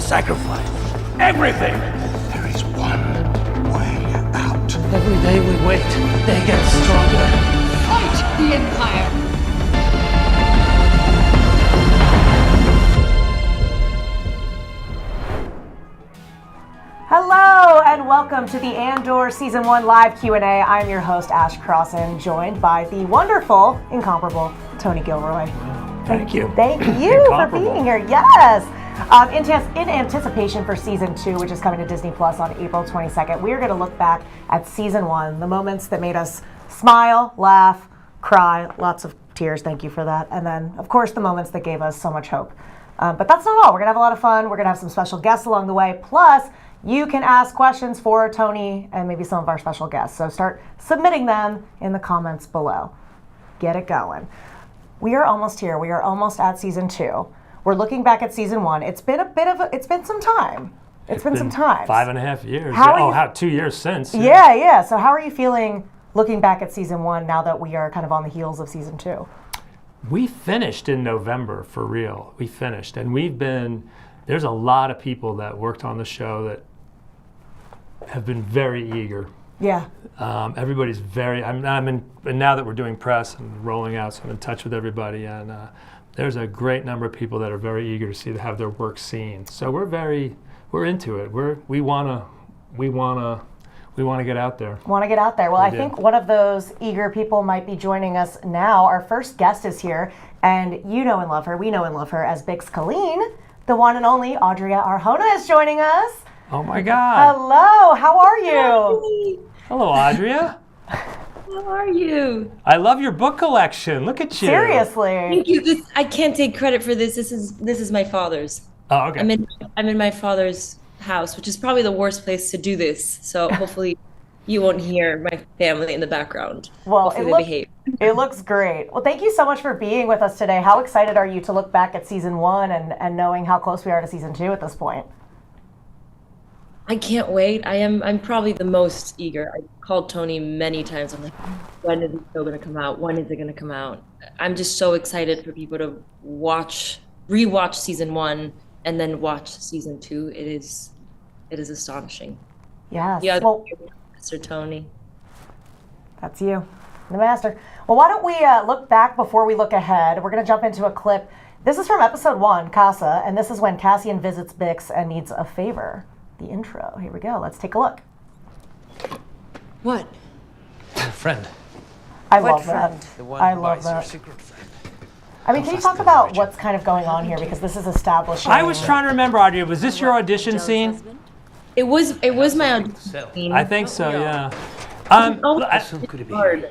sacrifice everything. There is one way out. Every day we wait, they get stronger. Fight the Empire! Hello and welcome to the Andor Season 1 live Q&A. I'm your host, Ash Crossan, joined by the wonderful, incomparable Tony Gilroy. Thank you. Thank you for being here. Yes. In anticipation for Season 2, which is coming to Disney Plus on April 22nd, we're going to look back at Season 1, the moments that made us smile, laugh, cry, lots of tears, thank you for that, and then, of course, the moments that gave us so much hope. But that's not all. We're going to have a lot of fun. We're going to have some special guests along the way. Plus, you can ask questions for Tony and maybe some of our special guests. So start submitting them in the comments below. Get it going. We are almost here. We are almost at Season 2. We're looking back at Season 1. It's been some time. It's been some time. 5.5 years. How 2 years since. Yeah. So how are you feeling looking back at Season 1 now that we are kind of on the heels of Season 2? We finished in November, for real. We finished. And there's a lot of people that worked on the show that have been very eager. Yeah. Everybody's and now that we're doing press and rolling out, so I'm in touch with everybody, and there's a great number of people that are very eager to have their work seen. So we're into it. We wanna get out there. Want to get out there. Well, I think one of those eager people might be joining us now. Our first guest is here, and you know and love her. We know and love her as Bix Colleen. The one and only Adria Arjona is joining us. Oh my God. Hello, how are you? Hello, Adria. How are you? I love your book collection. Look at you. Seriously. Thank you. I can't take credit for this. This is my father's. Oh, okay. I'm in my father's house, which is probably the worst place to do this. So hopefully you won't hear my family in the background. Well, hopefully they behave. It looks great. Well, thank you so much for being with us today. How excited are you to look back at Season 1 and knowing how close we are to Season 2 at this point? I can't wait. I'm probably the most eager. I called Tony many times. I'm like, when is the show going to come out? When is it going to come out? I'm just so excited for people to rewatch Season 1 and then watch Season 2. It is astonishing. Yes. Yeah, well, Mr. Tony. That's you, the master. Well, why don't we look back before we look ahead? We're going to jump into a clip. This is from Episode 1, Casa, and this is when Cassian visits Bix and needs a favor. The intro. Here we go. Let's take a look. What? Friend. I love that. The one I who love buys your that. secret friend. I mean, can you talk about what's kind of going on here? Because this is establishing. I was trying to remember, Adria, was this your audition scene? It was my audition scene. I think so, yeah. Could it be? Hard.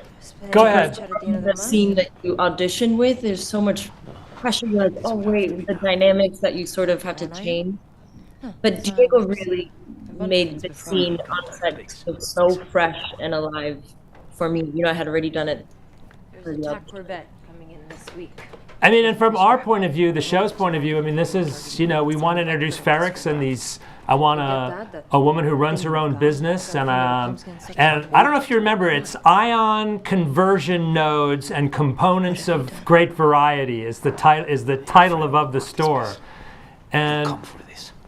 Go ahead. The scene that you audition with, there's so much pressure. You're like, oh wait, the dynamics that you sort of have to change. But Diego really made the scene on set so fresh and alive for me. You know, I had already done it. There's a TAC Corvette coming in this week. I mean, and from our point of view, the show's point of view, I mean, this is, we want to introduce Ferrex and I want a woman who runs her own business, and I don't know if you remember, it's ion conversion nodes and components of great variety is the title of the store. And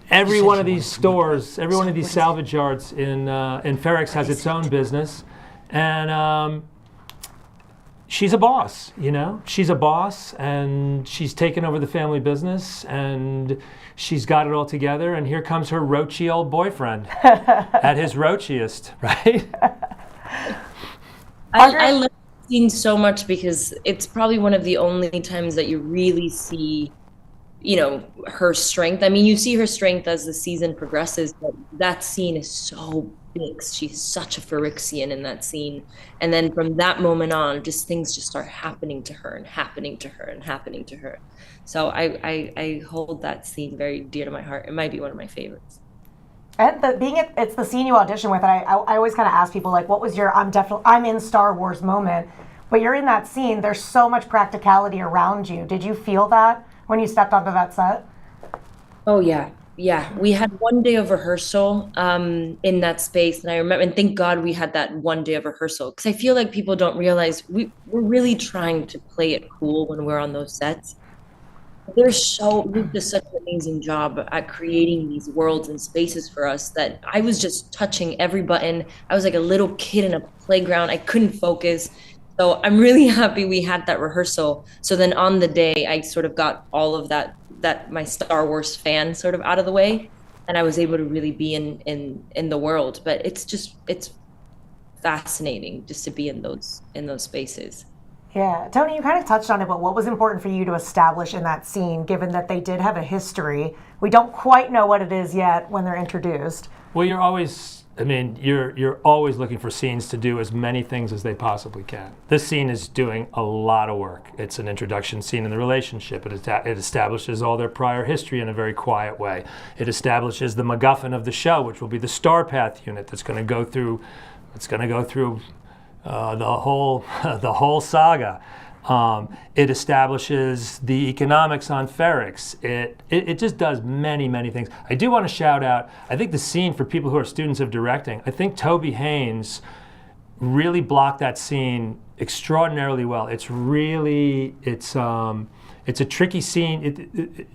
every one of these stores, every one of these salvage yards in Ferrex has its own business, and she's a boss, She's a boss, and she's taken over the family business, and she's got it all together, and here comes her roachy old boyfriend at his roachiest, right? I love the scene so much because it's probably one of the only times that you really see her strength. I mean, you see her strength as the season progresses, but that scene is so big. She's such a Phyrexian in that scene. And then from that moment on, things just start happening to her and happening to her and happening to her. So I hold that scene very dear to my heart. It might be one of my favorites. And it's the scene you audition with, and I always kind of ask people, like, what was your I'm in Star Wars moment? But you're in that scene. There's so much practicality around you. Did you feel that when you stepped onto that set? Oh, yeah. Yeah. We had one day of rehearsal in that space. And I remember, and thank God we had that one day of rehearsal. Because I feel like people don't realize we're really trying to play it cool when we're on those sets. Did just such an amazing job at creating these worlds and spaces for us that I was just touching every button. I was like a little kid in a playground. I couldn't focus. So I'm really happy we had that rehearsal. So then on the day, I sort of got all of that my Star Wars fan sort of out of the way, and I was able to really be in the world. But it's fascinating just to be in those spaces. Yeah, Tony, you kind of touched on it, but what was important for you to establish in that scene, given that they did have a history? We don't quite know what it is yet when they're introduced. Well, you're always looking for scenes to do as many things as they possibly can. This scene is doing a lot of work. It's an introduction scene in the relationship. It establishes all their prior history in a very quiet way. It establishes the MacGuffin of the show, which will be the Star Path unit that's going to go through. The whole saga. It establishes the economics on Ferrix. It just does many things. I do want to shout out, I think the scene for people who are students of directing, I think Toby Haynes really blocked that scene extraordinarily well. It's a tricky scene.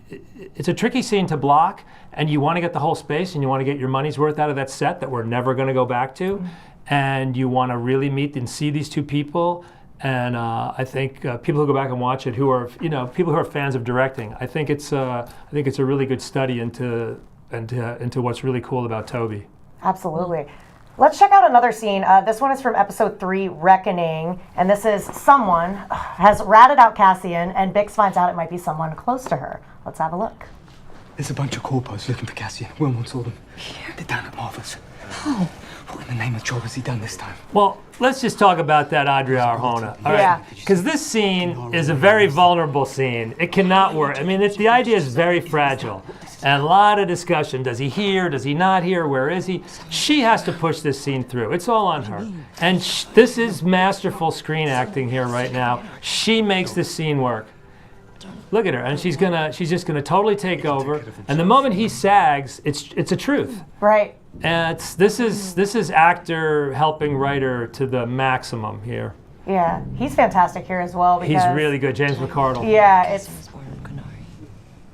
It's a tricky scene to block, and you want to get the whole space, and you want to get your money's worth out of that set that we're never going to go back to. And you want to really meet and see these two people, and I think people who go back and watch it, who are people who are fans of directing, I think it's a really good study into what's really cool about Toby. Absolutely. Let's check out another scene. This one is from episode 3, Reckoning, and this is someone has ratted out Cassian, and Bix finds out it might be someone close to her. Let's have a look. There's a bunch of corpos looking for Cassian. Wilmot saw them. They're down at Martha's. Oh. What in the name of job has he done this time? Well, let's just talk about that Adria Arjona. All right? Yeah. Because this scene is a very vulnerable scene. It cannot work. I mean, the idea is very fragile. And a lot of discussion. Does he hear? Does he not hear? Where is he? She has to push this scene through. It's all on her. And this is masterful screen acting here right now. She makes this scene work. Look at her, and she's just gonna totally take over. And the moment he sags, it's a truth. Right. And this is actor helping writer to the maximum here. Yeah, he's fantastic here as well. Because, he's really good, James McArdle. Yeah, it's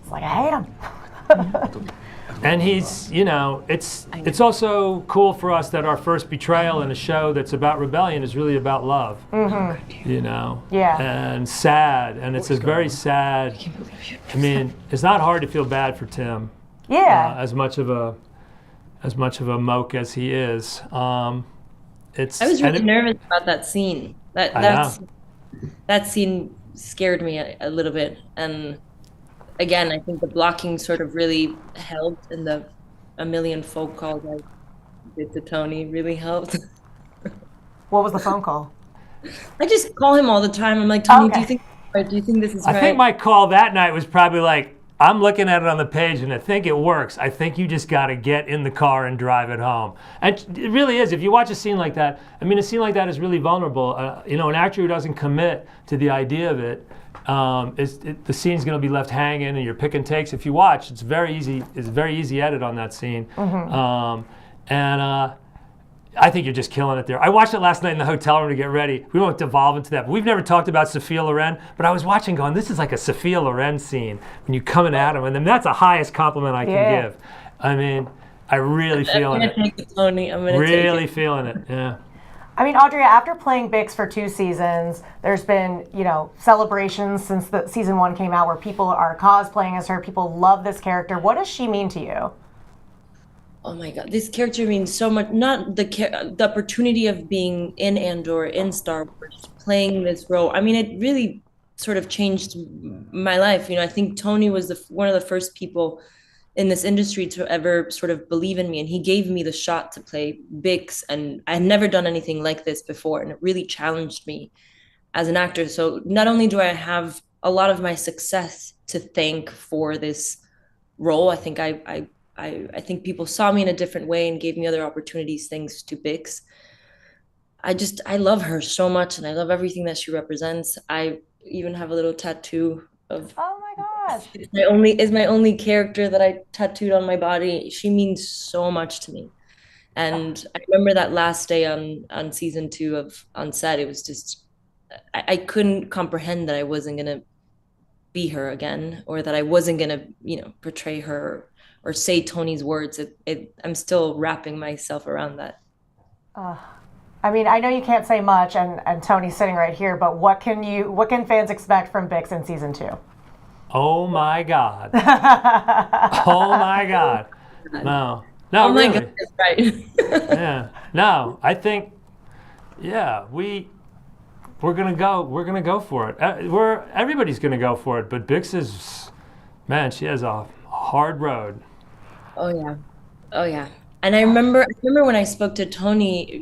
like I hate him. And he's, it's also cool for us that our first betrayal in a show that's about rebellion is really about love. Mm-hmm. Yeah. And sad, and it's a very sad. I mean, it's not hard to feel bad for Tim. Yeah. As much of a moke as he is. I was really nervous about that scene. That scene scared me a little bit, and again, I think the blocking sort of really helped, and the a million phone calls I did to Tony really helped. What was the phone call? I just call him all the time. I'm like, Tony, Okay. do you think this is right? I think my call that night was probably like, I'm looking at it on the page and I think it works. I think you just got to get in the car and drive it home. And it really is. If you watch a scene like that, I mean, a scene like that is really vulnerable. An actor who doesn't commit to the idea of it, the scene's going to be left hanging, and you're picking takes. If you watch, it's very easy. It's a very easy edit on that scene. Mm-hmm. I think you're just killing it there. I watched it last night in the hotel room to get ready. We won't devolve into that. But we've never talked about Sophia Loren, but I was watching going, this is like a Sophia Loren scene when you coming at him, and then that's the highest compliment I can give. I mean, I really feeling it. Tony, I'm gonna really feeling it, yeah. I mean, Adria, after playing Bix for 2 seasons, there's been, celebrations since the season 1 came out where people are cosplaying as her. People love this character. What does she mean to you? Oh my God, this character means so much. Not the opportunity of being in Andor, in Star Wars, playing this role. I mean, it really sort of changed my life. I think Tony was one of the first people in this industry to ever sort of believe in me, and he gave me the shot to play Bix, and I had never done anything like this before, and it really challenged me as an actor. So not only do I have a lot of my success to thank for this role, I think I think people saw me in a different way and gave me other opportunities thanks to Bix. I love her so much, and I love everything that she represents. I even have a little tattoo of. Oh my gosh! It's my only character that I tattooed on my body. She means so much to me, and I remember that last day on season 2 on set. It was just I couldn't comprehend that I wasn't gonna be her again, or that I wasn't gonna, portray her or say Tony's words. I'm still wrapping myself around that. I mean, I know you can't say much, and Tony's sitting right here, but what can fans expect from Bix in season 2? Oh my God. Oh my God. No, Oh my really. goodness, right. Yeah. No, I think, we're gonna go for it. Everybody's gonna go for it, but Bix is, man, she has a hard road. Oh yeah. And I remember when I spoke to Tony,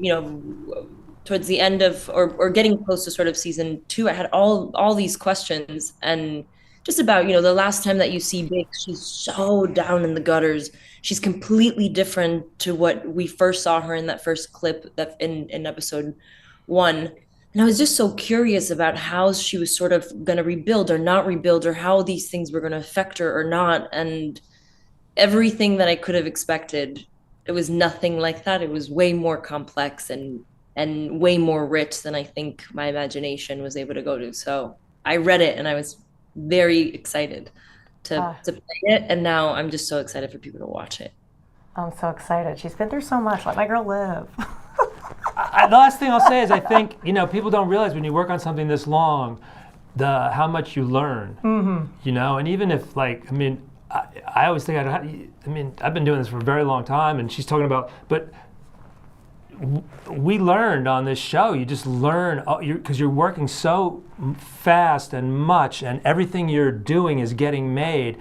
towards the end of, or getting close to sort of season 2, I had all these questions, and just about, the last time that you see Bix, she's so down in the gutters. She's completely different to what we first saw her in that first clip that in episode 1. And I was just so curious about how she was sort of going to rebuild or not rebuild, or how these things were going to affect her or not. And everything that I could have expected, it was nothing like that. It was way more complex and way more rich than I think my imagination was able to go to. So I read it and I was very excited to play it. And now I'm just so excited for people to watch it. I'm so excited. She's been through so much. Let my girl live. The last thing I'll say is I think, people don't realize when you work on something this long, how much you learn, and even if I always think I've been doing this for a very long time, and she's talking about, but we learned on this show. You just learn because you're working so fast and much, and everything you're doing is getting made.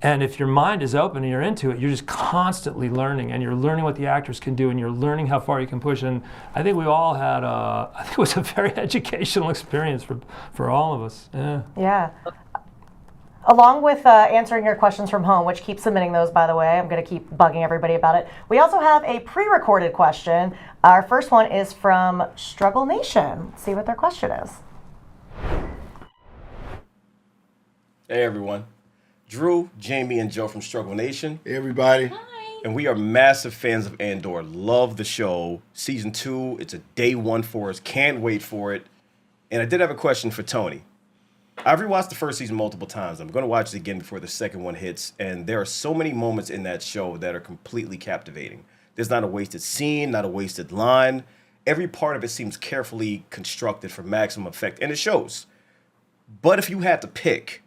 And if your mind is open and you're into it, you're just constantly learning, and you're learning what the actors can do, and you're learning how far you can push. And I think we all had I think it was a very educational experience for all of us. Yeah. Yeah. Along with answering your questions from home, which keep submitting those, by the way, I'm going to keep bugging everybody about it. We also have a pre-recorded question. Our first one is from Struggle Nation. Let's see what their question is. Hey, everyone. Drew, Jamie, and Joe from Struggle Nation. Hey, everybody. Hi. And we are massive fans of Andor. Love the show. Season 2, it's a day 1 for us. Can't wait for it. And I did have a question for Tony. I've rewatched the first season multiple times. I'm going to watch it again before the second one hits. And there are so many moments in that show that are completely captivating. There's not a wasted scene, not a wasted line. Every part of it seems carefully constructed for maximum effect. And it shows. But if you had to pick,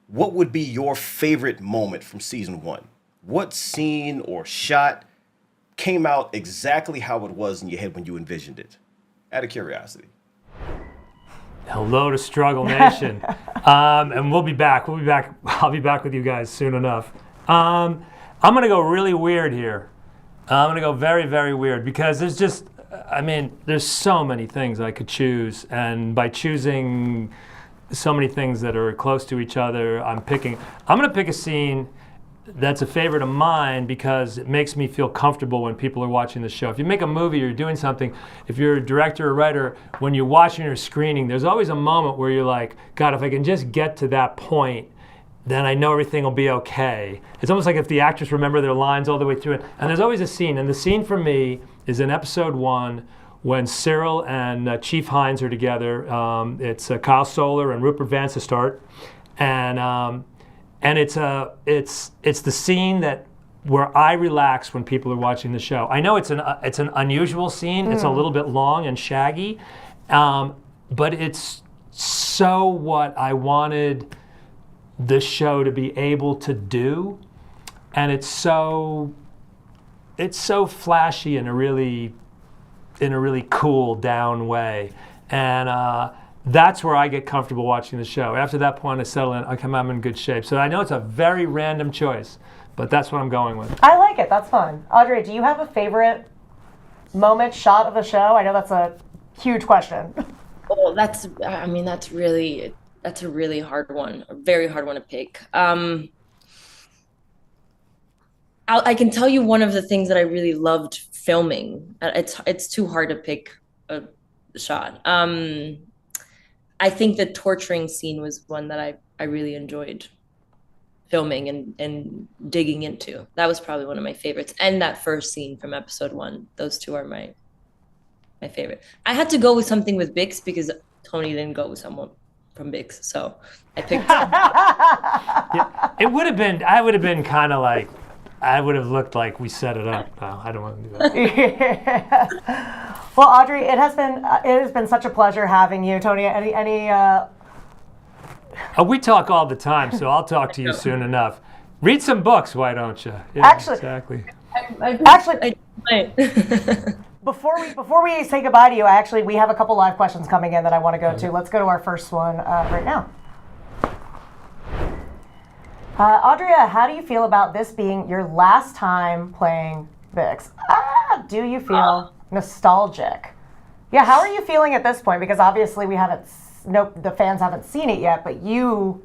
what would be your favorite moment from season 1? What scene or shot came out exactly how it was in your head when you envisioned it? Out of curiosity. Hello to Struggle Nation. And we'll be back. I'll be back with you guys soon enough. I'm going to go really weird here. I'm going to go very, very weird, because there's so many things I could choose. And by choosing so many things that are close to each other, I'm going to pick a scene that's a favorite of mine because it makes me feel comfortable when people are watching the show. If you make a movie or you're doing something, if you're a director or writer, when you're watching or screening, there's always a moment where you're like, God, if I can just get to that point, then I know everything will be okay. It's almost like if the actors remember their lines all the way through it. And there's always a scene, and the scene for me is in episode 1 when Cyril and Chief Hines are together. It's Kyle Solar and Rupert Vance to start. And it's the scene where I relax when people are watching the show. I know it's an unusual scene. It's a little bit long and shaggy, but it's so what I wanted the show to be able to do, and it's so flashy in a really cool down way, and that's where I get comfortable watching the show. After that point, I settle in. I'm in good shape. So I know it's a very random choice, but that's what I'm going with. I like it. That's fun. Adria, do you have a favorite moment, shot of the show? I know that's a huge question. Oh, that's a really hard one, a very hard one to pick. I can tell you one of the things that I really loved filming. It's too hard to pick a shot. I think the torturing scene was one that I really enjoyed filming and digging into. That was probably one of my favorites. And that first scene from episode 1, those two are my favorite. I had to go with something with Bix because Tony didn't go with from Bix, so I picked. It would have been. I would have been kind of like. I would have looked like we set it up. No, I don't want to do that. Yeah. Well, Audrey, it has been such a pleasure having you. Tony, any we talk all the time, so I'll talk to you soon enough. Read some books, why don't you? Yeah, Actually, exactly. Before we say goodbye to you, we have a couple live questions coming in that I want to go to. Let's go to our first one right now. Adria, how do you feel about this being your last time playing Vix? Do you feel nostalgic? Yeah, how are you feeling at this point? Because obviously the fans haven't seen it yet, but you're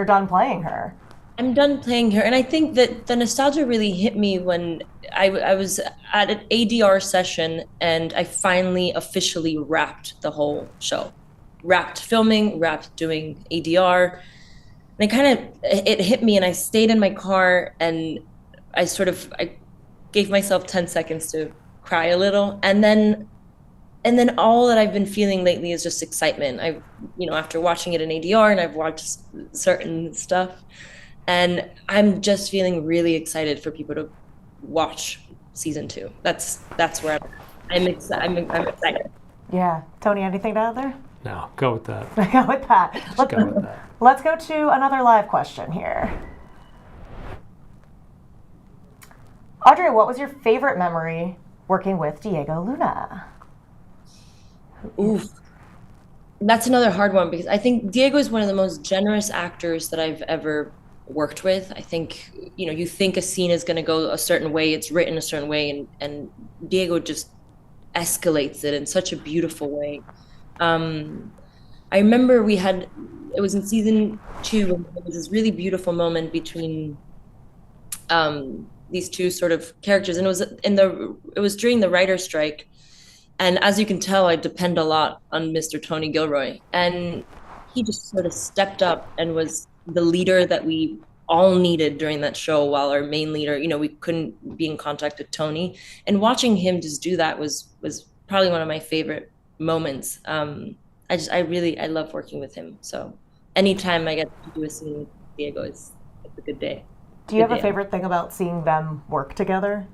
done playing her. I'm done playing her, and I think that the nostalgia really hit me when I was at an ADR session and I finally officially wrapped the whole show. Wrapped filming, wrapped doing ADR. And it hit me, and I stayed in my car, and I gave myself 10 seconds to cry a little, and then all that I've been feeling lately is just excitement. After watching it in ADR, and I've watched certain stuff, and I'm just feeling really excited for people to watch season 2. That's where I'm excited. Yeah, Tony, anything to add there? No, go with that. Go with that. Let's go to another live question here. Audrey, what was your favorite memory working with Diego Luna? Oof. That's another hard one, because I think Diego is one of the most generous actors that I've ever worked with. I think, you think a scene is going to go a certain way, it's written a certain way, and Diego just escalates it in such a beautiful way. I remember it was in season 2, and there was this really beautiful moment between these two sort of characters, and it was during the writer's strike, and as you can tell, I depend a lot on Mr. Tony Gilroy, and he just sort of stepped up and was the leader that we all needed during that show, while our main leader, we couldn't be in contact with Tony, and watching him just do that was probably one of my favorite moments. I love working with him. So anytime I get to do a scene with Diego, it's a good day. Do you have a favorite thing about seeing them work together?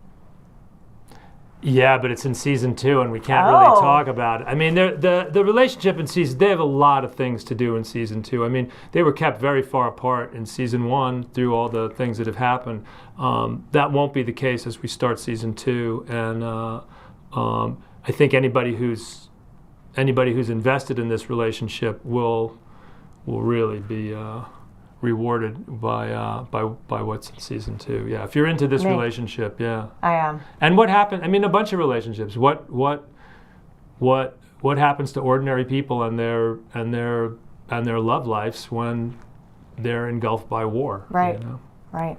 Yeah, but it's in season 2, and we can't really talk about it. I mean, the relationship in season, they have a lot of things to do in season 2. I mean, they were kept very far apart in season 1 through all the things that have happened. That won't be the case as we start season 2, and I think anybody who's invested in this relationship will really be rewarded by what's in season 2. Yeah, if you're into this relationship, yeah. I am. And what happened? I mean, a bunch of relationships. What happens to ordinary people and their love lives when they're engulfed by war? Right. Right.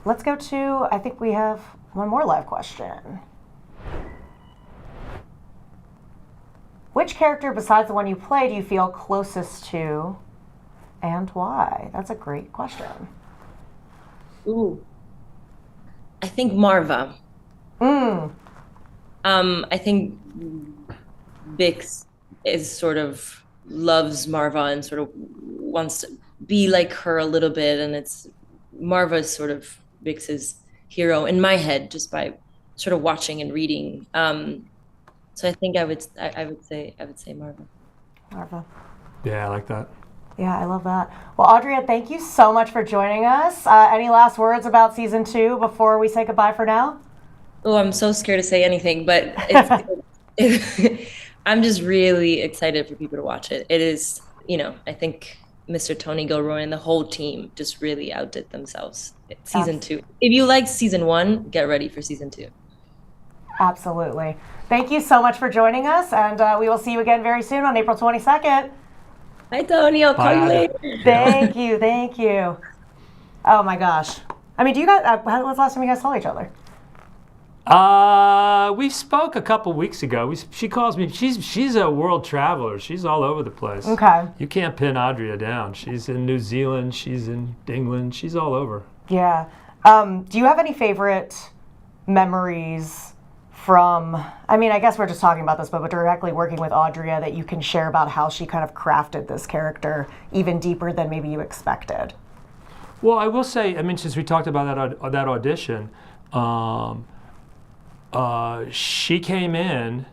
Let's go to. I think we have one more live question. Which character besides the one you play do you feel closest to, and why? That's a great question. Ooh. I think Marva. I think Bix loves Marva and sort of wants to be like her a little bit, and Marva is sort of Bix's hero in my head, just by sort of watching and reading. So I think I would say Marva. Marva. Yeah, I like that. Yeah, I love that. Well, Adria, thank you so much for joining us. Any last words about season 2 before we say goodbye for now? Oh, I'm so scared to say anything, but I'm just really excited for people to watch it. It is, I think Mr. Tony Gilroy and the whole team just really outdid themselves. Season 2. If you liked season 1, get ready for season 2. Absolutely. Thank you so much for joining us, and we will see you again very soon on April 22nd. Hi, Tony. I'll call you later. Thank you. Oh my gosh. I mean, do you guys? When was the last time you guys saw each other? We spoke a couple weeks ago. She calls me. She's a world traveler. She's all over the place. Okay. You can't pin Adria down. She's in New Zealand. She's in England. She's all over. Yeah. Do you have any favorite memories from, I mean, I guess we're just talking about this, but directly working with Adria that you can share about how she kind of crafted this character even deeper than maybe you expected? Well, I will say, I mean, since we talked about that audition, she came in,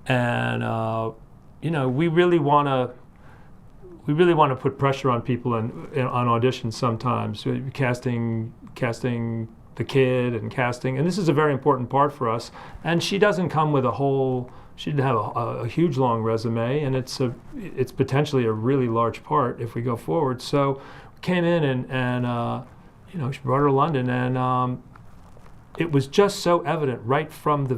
and we really want to put pressure on people on auditions sometimes, casting the kid and this is a very important part for us. And she doesn't come with she didn't have a huge long resume, and it's potentially a really large part if we go forward. So we came in and she brought her to London, and it was just so evident right from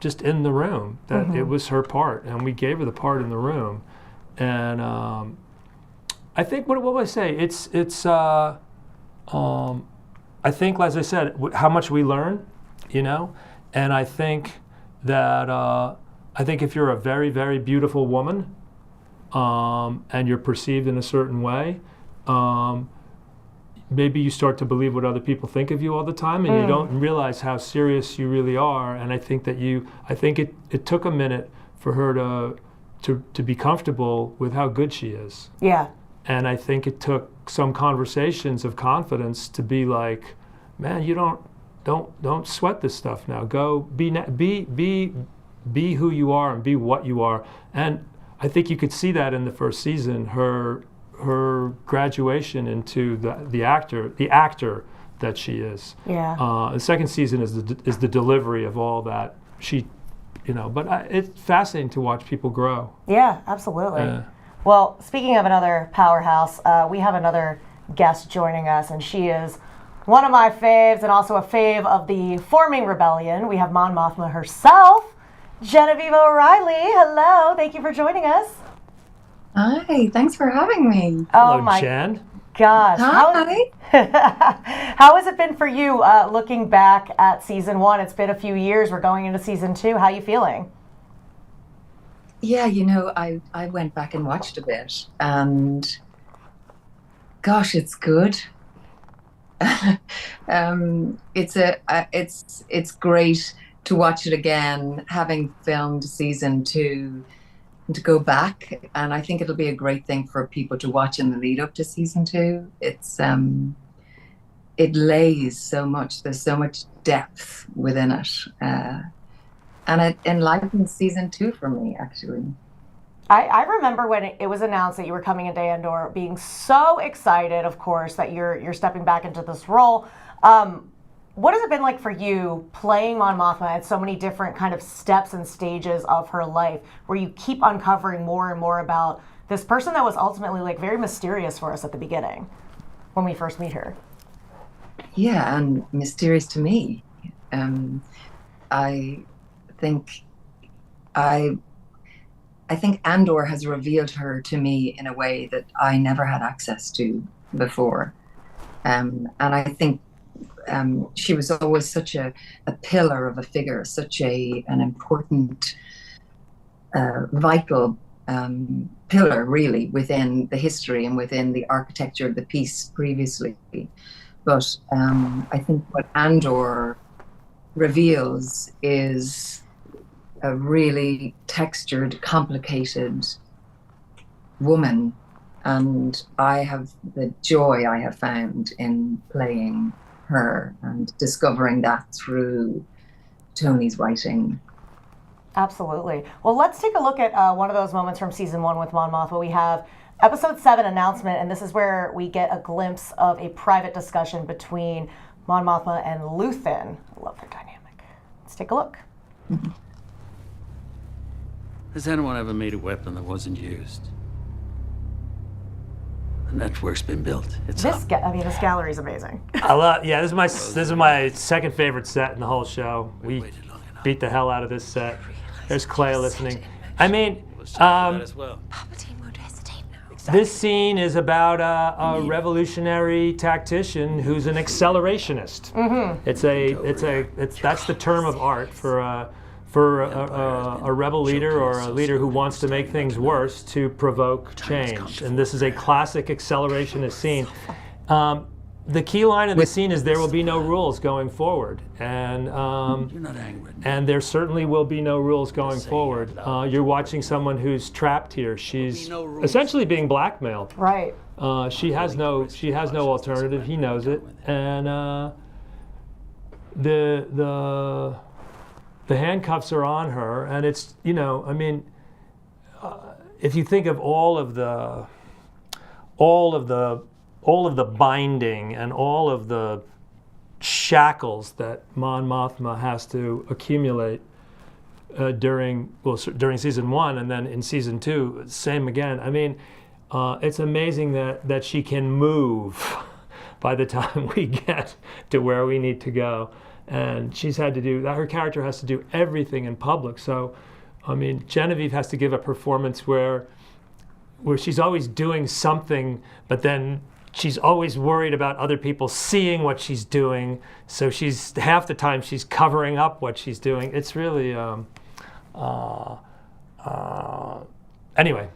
just in the room that it was her part, and we gave her the part in the room. And I think what will I say? I think, as I said, how much we learn, and I think that if you're a very, very beautiful woman, and you're perceived in a certain way, maybe you start to believe what other people think of you all the time, and you don't realize how serious you really are. And I think that it took a minute for her to be comfortable with how good she is. Yeah. And I think it took some conversations of confidence to be like, man, you don't sweat this stuff now. Go be who you are and be what you are. And I think you could see that in the first season, her graduation into the actor that she is. Yeah. The second season is the delivery of all that but it's fascinating to watch people grow. Yeah, absolutely. Well, speaking of another powerhouse, we have another guest joining us, and she is one of my faves and also a fave of the forming rebellion. We have Mon Mothma herself, Genevieve O'Reilly. Hello, thank you for joining us. Hi, thanks for having me. Hello, Jen. Gosh. Hi. How has it been for you looking back at season 1? It's been a few years. We're going into season 2. How are you feeling? Yeah, I went back and watched a bit, and gosh, it's good. It's great to watch it again, having filmed season 2, and to go back. And I think it'll be a great thing for people to watch in the lead up to season 2. It lays so much. There's so much depth within it. And it enlightens season 2 for me, actually. I remember when it was announced that you were coming into Andor, being so excited, of course, that you're stepping back into this role. What has it been like for you playing Mon Mothma at so many different kind of steps and stages of her life, where you keep uncovering more and more about this person that was ultimately like very mysterious for us at the beginning when we first meet her? Yeah, and mysterious to me. I think Andor has revealed her to me in a way that I never had access to before. And I think she was always such a pillar of a figure, such an important, vital pillar, really, within the history and within the architecture of the piece previously. But I think what Andor reveals is a really textured, complicated woman, and the joy I have found in playing her and discovering that through Tony's writing. Absolutely. Well, let's take a look at one of those moments from season 1 with Mon Mothma. We have episode 7 announcement, and this is where we get a glimpse of a private discussion between Mon Mothma and Luthen. I love their dynamic. Let's take a look. Has anyone ever made a weapon that wasn't used? The network's been built. It's this gallery is amazing. I love. Yeah, this is my second favorite set in the whole show. We beat the hell out of this set. There's Clay listening. I mean, this scene is about a revolutionary tactician who's an accelerationist. Mm-hmm. That's the term of art for a rebel leader or a leader who wants to make things worse to provoke change. And this is a classic accelerationist scene. the key line of the scene is there will be no rules going forward, and You're not angry. and there certainly will be no rules going forward. You're watching someone who's trapped here. She's essentially being blackmailed. Right. She has no alternative. He knows it, and the handcuffs are on her, and it's I mean, if you think of all of the binding and all of the shackles that Mon Mothma has to accumulate during season 1, and then in season 2, same again. I mean, it's amazing that she can move by the time we get to where we need to go, and she's had to do that. Her character has to do everything in public. So, I mean, Genevieve has to give a performance where she's always doing something, but then she's always worried about other people seeing what she's doing. So she's half the time she's covering up what she's doing. It's really anyway.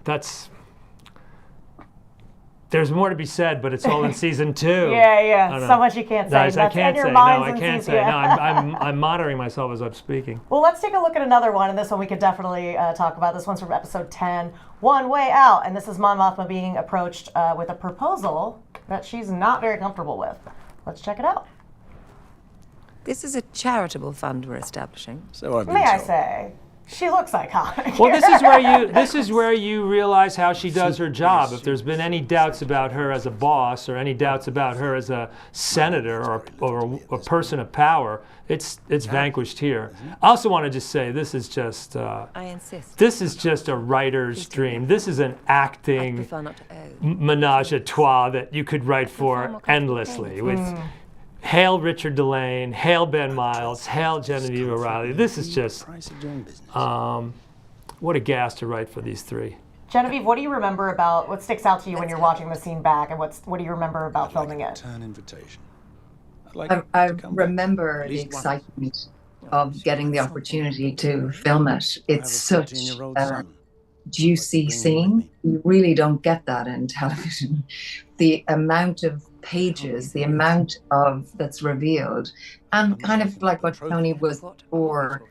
There's more to be said, but it's all in season 2. Yeah. So much you can't say. I can't say. No, I can't say. No, I'm monitoring myself as I'm speaking. Well, let's take a look at another one, and this one we could definitely talk about. This one's from episode 10, One Way Out, and this is Mon Mothma being approached with a proposal that she's not very comfortable with. Let's check it out. This is a charitable fund we're establishing. So I've been May I told. say, she looks iconic. Well, this is where you realize how she does her job. If there's been any doubts about her as a boss, or any doubts about her as a senator or a person of power, it's vanquished here. I also want to just say this is just I insist. this is just a writer's dream. This is an acting menage a trois that you could write for endlessly with. Hail Richard Delane, hail Ben Miles, hail Genevieve O'Reilly. This is just, what a gas to write for these three. Genevieve, what do you remember about, what sticks out to you when you're watching the scene back, and what do you remember about filming it? I remember the excitement of getting the opportunity to film it. It's such a juicy scene. You really don't get that in television. The amount of pages, the amount of that's revealed, and kind of like what Tony was for,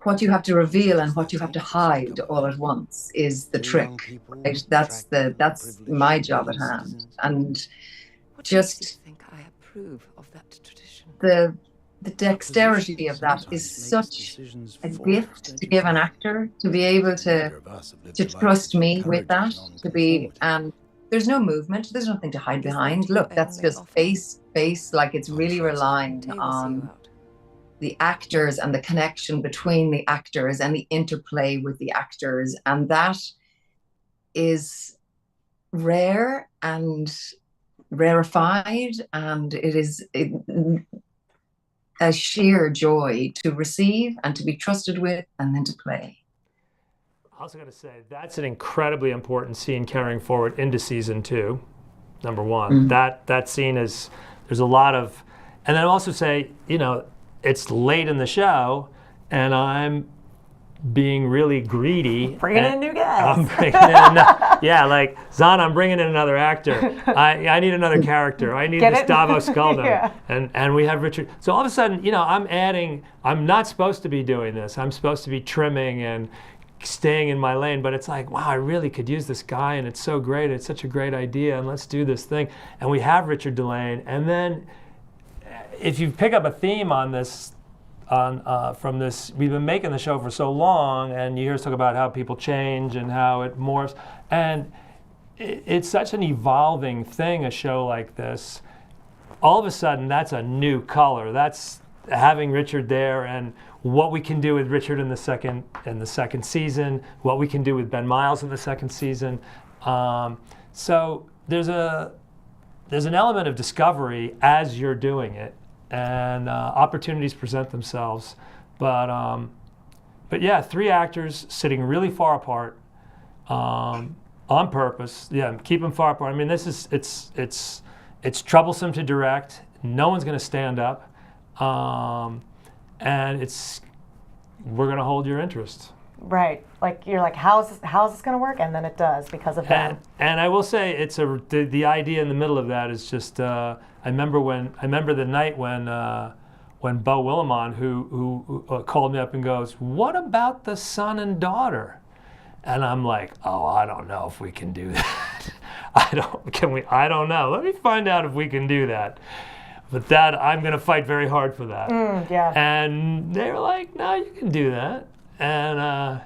what you have to reveal and what you have to hide all at once is the trick. Right? That's my job at hand, and just the dexterity of that is such a gift to give an actor, to be able to trust me with that, to be there's no movement, there's nothing to hide behind. Look, that's just face, like it's really relying on the actors and the connection between the actors and the interplay with the actors, and that is rare and rarefied, and it is a sheer joy to receive and to be trusted with and then to play. I also got to say, that's an incredibly important scene carrying forward into season 2, number 1. That scene is, there's a lot of, and then also say, it's late in the show, and I'm being really greedy. Bringing in new guys. I'm bringing in, like, Zana, I'm bringing in another actor. I need another character. I need Gustavo Sculdum. And we have Richard. So all of a sudden, I'm not supposed to be doing this. I'm supposed to be trimming and staying in my lane, but it's like, wow, I really could use this guy, and it's so great. It's such a great idea, and let's do this thing. And we have Richard Delane. And then if you pick up a theme on this, from this, we've been making the show for so long, and you hear us talk about how people change and how it morphs, and it's such an evolving thing, a show like this. All of a sudden, that's a new color. That's having Richard there, and what we can do with Richard in the second season, what we can do with Ben Miles in the second season. So there's an element of discovery as you're doing it, and opportunities present themselves. But yeah, 3 actors sitting really far apart on purpose. Yeah, keep them far apart. I mean, it's troublesome to direct. No one's going to stand up. And we're going to hold your interest. Right. Like you're like, how is this going to work? And then it does because of them. And I will say, it's the idea in the middle of that is just. I remember the night when Beau Willimon, who called me up and goes, "What about the son and daughter?" And I'm like, "Oh, I don't know if we can do that. I don't know. Let me find out if we can do that." But that I'm going to fight very hard for that. Yeah. And they were like, "No, you can do that." And I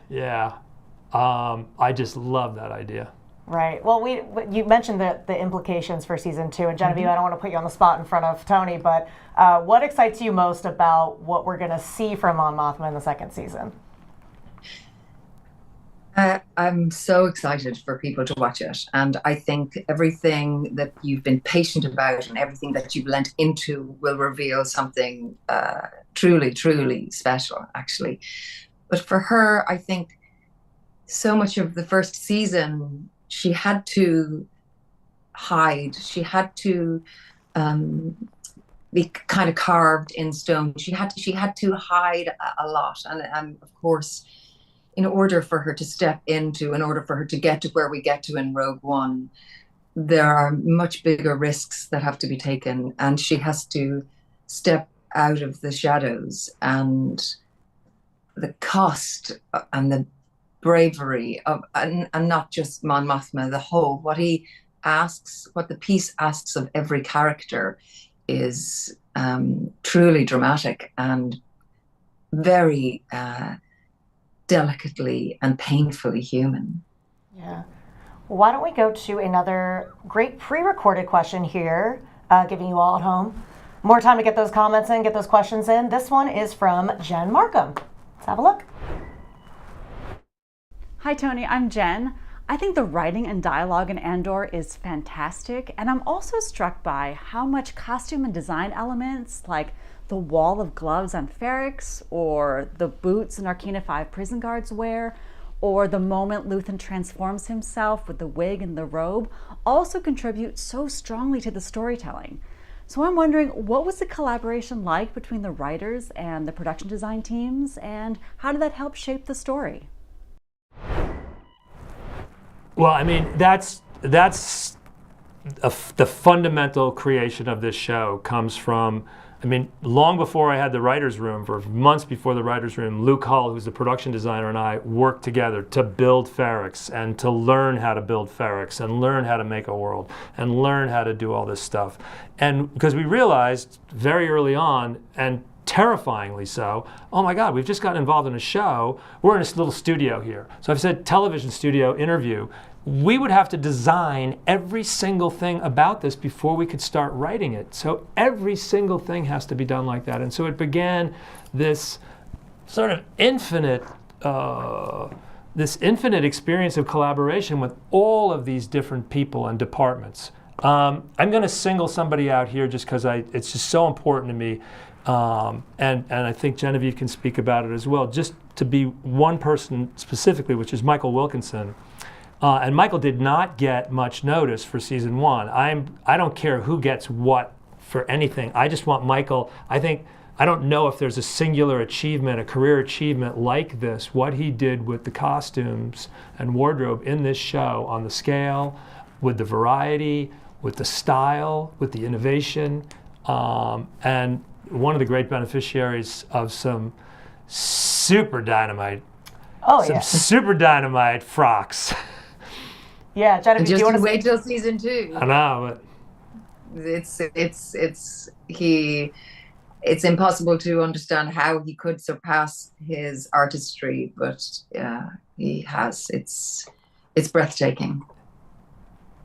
just love that idea. Right. Well, you mentioned the implications for season 2, and Genevieve, I don't want to put you on the spot in front of Tony, but what excites you most about what we're going to see from Mon Mothma in the second season? I'm so excited for people to watch it, and I think everything that you've been patient about and everything that you've lent into will reveal something truly, truly special, actually. But for her, I think so much of the first season, she had to hide. She had to be kind of carved in stone. She had to hide a lot, and of course, in order for her to get to where we get to in Rogue One, there are much bigger risks that have to be taken, and she has to step out of the shadows, and the cost and the bravery of, and not just Mon Mothma, what the piece asks of every character is truly dramatic and very delicately and painfully human. Yeah. Well, why don't we go to another great pre-recorded question here, giving you all at home more time to get those comments in, get those questions in. This one is from Jen Markham. Let's have a look. Hi Tony, I'm Jen. I think the writing and dialogue in Andor is fantastic, and I'm also struck by how much costume and design elements, like the wall of gloves on Ferrix, or the boots an Arcana 5 prison guards wear, or the moment Luthen transforms himself with the wig and the robe, also contribute so strongly to the storytelling. So I'm wondering, what was the collaboration like between the writers and the production design teams, and how did that help shape the story? Well, I mean, that's the fundamental creation of this show comes from, I mean, long before I had the writer's room, for months before the writer's room, Luke Hull, who's the production designer, and I worked together to build Ferrix and to learn how to build Ferrix and learn how to make a world and learn how to do all this stuff. And because we realized very early on, and terrifyingly so, oh my God, we've just gotten involved in a show. We're in this little studio here. So I've said television studio interview. We would have to design every single thing about this before we could start writing it. So every single thing has to be done like that. And so it began this sort of infinite experience of collaboration with all of these different people and departments. I'm going to single somebody out here just because it's just so important to me. And I think Genevieve can speak about it as well, just to be one person specifically, which is Michael Wilkinson. And Michael did not get much notice for season 1. I don't care who gets what for anything. I just want Michael. I don't know if there's a singular achievement, a career achievement like this, what he did with the costumes and wardrobe in this show, on the scale, with the variety, with the style, with the innovation, and one of the great beneficiaries of some super dynamite, super dynamite frocks. Yeah, Genevieve, do you want to wait till season 2? I know, but it's impossible to understand how he could surpass his artistry, but he has. It's breathtaking.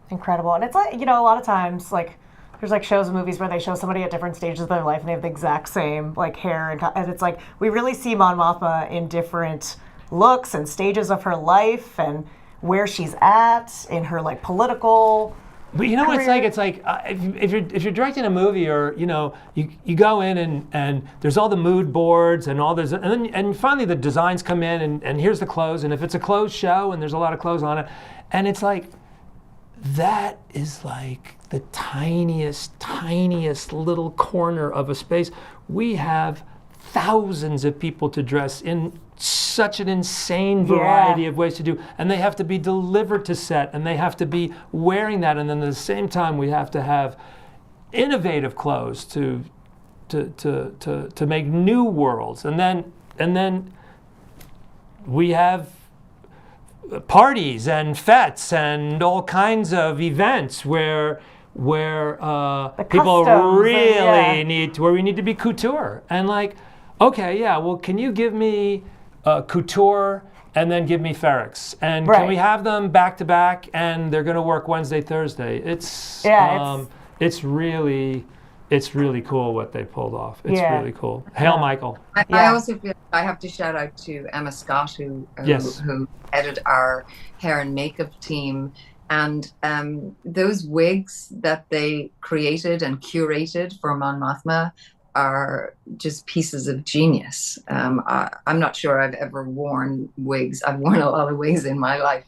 Incredible. And it's like, a lot of times, like, there's like shows and movies where they show somebody at different stages of their life and they have the exact same like hair and it's like we really see Mon Mothma in different looks and stages of her life and where she's at in her like political. But you know what it's like if you're directing a movie, or you go in and there's all the mood boards and all this, and finally the designs come in and here's the clothes, and if it's a closed show and there's a lot of clothes on it, and it's like that is like the tiniest little corner of a space. We have thousands of people to dress in such an insane variety of ways to do, and they have to be delivered to set, and they have to be wearing that, and then at the same time we have to have innovative clothes to make new worlds, and then we have parties and fetes and all kinds of events where people really where we need to be couture, and like, okay, yeah, well, can you give me couture and then give me Ferrex, and can we have them back to back, and they're going to work Wednesday, Thursday? It's really cool what they pulled off. It's really cool. Hail, Michael. I also feel I have to shout out to Emma Scott, who edited our hair and makeup team. And those wigs that they created and curated for Mon Mothma are just pieces of genius. I'm not sure I've ever worn wigs. I've worn a lot of wigs in my life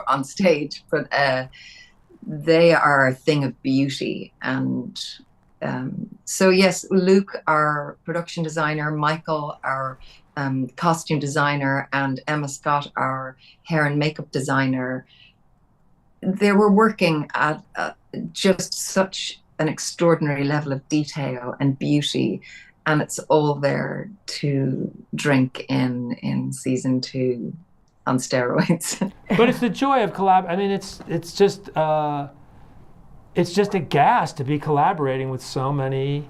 on stage, but they are a thing of beauty. And so yes, Luke, our production designer, Michael, our costume designer, and Emma Scott, our hair and makeup designer, they were working at just such an extraordinary level of detail and beauty, and it's all there to drink in season 2 on steroids. But it's the joy of collab. I mean, it's just a gas to be collaborating with so many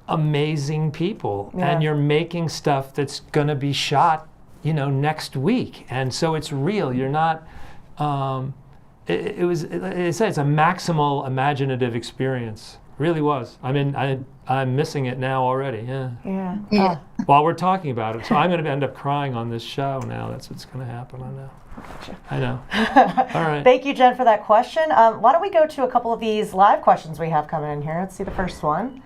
amazing people, and you're making stuff that's going to be shot, next week, and so it's real. You're not. It's a maximal imaginative experience. Really was. I mean, I'm missing it now already. Yeah. While we're talking about it, so I'm going to end up crying on this show now. That's what's going to happen. I know. All right. Thank you, Jen, for that question. Why don't we go to a couple of these live questions we have coming in here? Let's see the first one.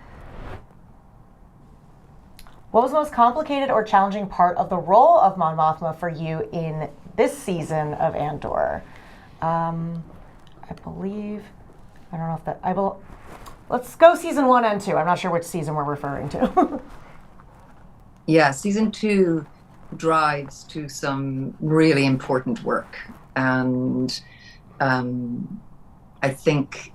What was the most complicated or challenging part of the role of Mon Mothma for you in this season of Andor? Let's go season 1 and 2. I'm not sure which season we're referring to. Yeah, season 2 drives to some really important work, and I think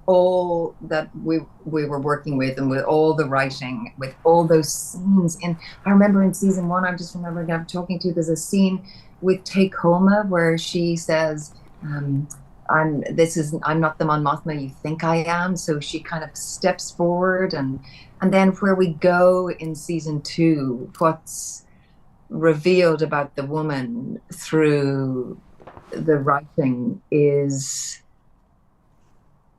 all that we were working with, and with all the writing, with all those scenes. And I remember in season 1, I'm just remembering I'm talking to you, there's a scene with Take-Homa where she says, I'm not the Mon Mothma you think I am. So she kind of steps forward, and then where we go in season 2, what's revealed about the woman through the writing is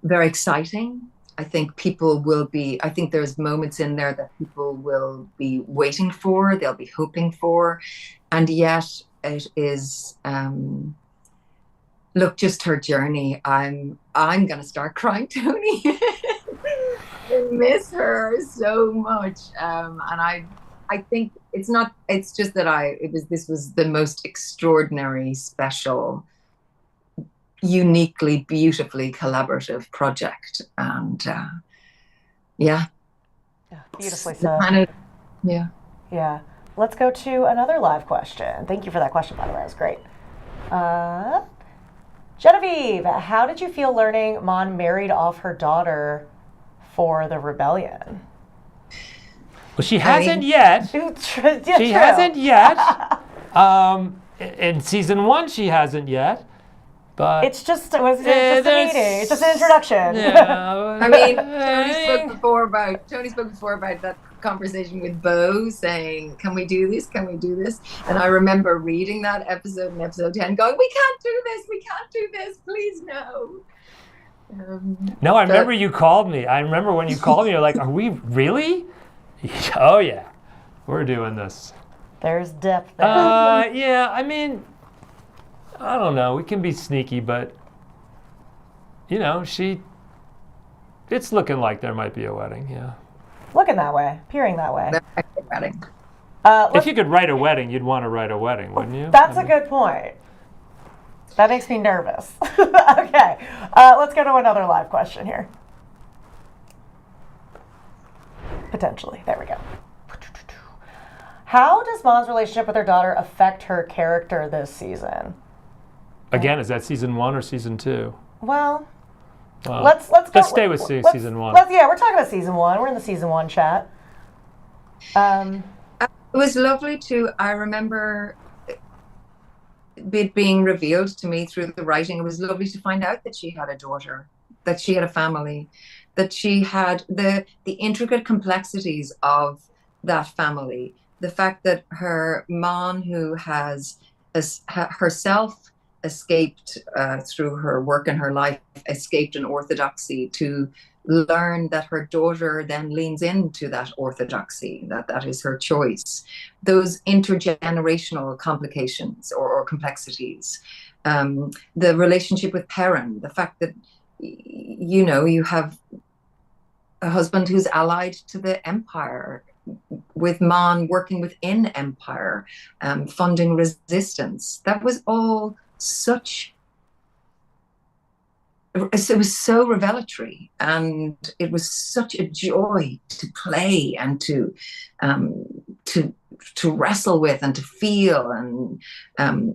very exciting. I think there's moments in there that people will be waiting for, they'll be hoping for, and yet it is, look, just her journey. I'm gonna start crying, Tony. I miss her so much, and I think it's just that this was the most extraordinary, special, uniquely, beautifully collaborative project, and beautifully said. Yeah. Let's go to another live question. Thank you for that question, by the way. It was great. Genevieve, how did you feel learning Mon married off her daughter for the rebellion? Well, she hasn't yet. She hasn't yet. In season 1, she hasn't yet. But it's just a meeting. It's just an introduction. Yeah. I mean, Tony spoke before about that conversation with Bo saying, "Can we do this? Can we do this?" And I remember reading that episode in episode 10, going, "We can't do this. We can't do this. Please no." No, I remember you called me. I remember when you called me, you're like, "Are we really?" Oh yeah, we're doing this. There's depth there. Yeah, I mean, I don't know. We can be sneaky, but it's looking like there might be a wedding. Yeah. Looking that way, appearing that way. Wedding. If you could write a wedding, you'd want to write a wedding, wouldn't you? That's a good point. That makes me nervous. Okay, let's go to another live question here. Potentially, there we go. How does Mon's relationship with her daughter affect her character this season? Again, is that season 1 or season 2? Well, Well, let's stay with season 1. Yeah, we're talking about season 1. We're in the season 1 chat. It was lovely I remember it being revealed to me through the writing. It was lovely to find out that she had a daughter, that she had a family, that she had the intricate complexities of that family. The fact that her mom, who has herself escaped through her work and her life, escaped an orthodoxy, to learn that her daughter then leans into that orthodoxy, that is her choice. Those intergenerational complications or complexities. The relationship with Perrin, the fact that, you have a husband who's allied to the Empire, with Mon working within Empire, funding resistance. That was all it was so revelatory, and it was such a joy to play and to wrestle with and to feel. And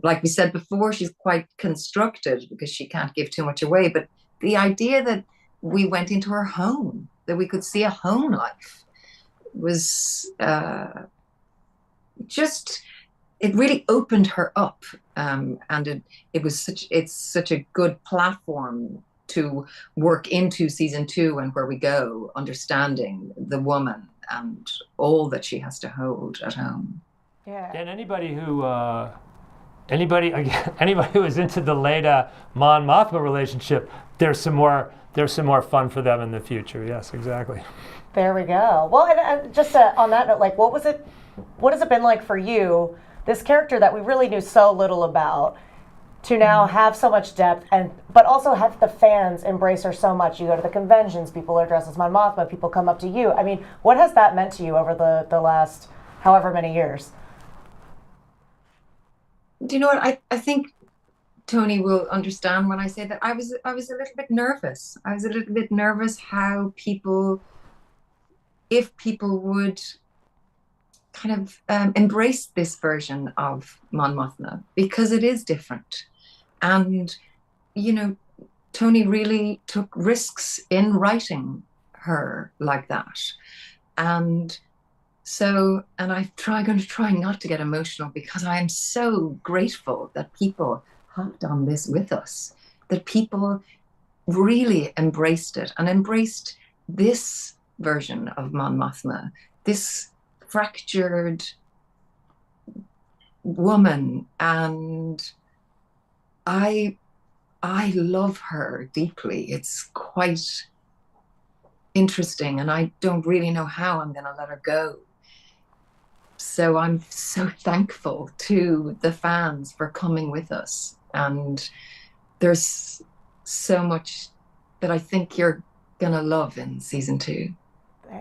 like we said before, she's quite constructed because she can't give too much away. But the idea that we went into her home, that we could see a home life, was it really opened her up, and it's such a good platform to work into season 2 and where we go, understanding the woman and all that she has to hold at home. Yeah. And anybody who is into the Leda Mon Mothma relationship, there's some more fun for them in the future. Yes, exactly. There we go. Well, and just on that note, like, what has it been like for you, this character that we really knew so little about, to now have so much depth, but also have the fans embrace her so much? You go to the conventions, people are dressed as Mon Mothma, people come up to you. I mean, what has that meant to you over the last however many years? Do you know what? I think Tony will understand when I say that I was a little bit nervous. I was a little bit nervous if people would kind of embrace this version of Mon Mothma, because it is different. And, Tony really took risks in writing her like that. And so, and I'm going to try not to get emotional, because I am so grateful that people hopped on this with us, that people really embraced it and embraced this version of Mon Mothma, this fractured woman. And I love her deeply. It's quite interesting, and I don't really know how I'm going to let her go. So I'm so thankful to the fans for coming with us. And there's so much that I think you're going to love in season 2.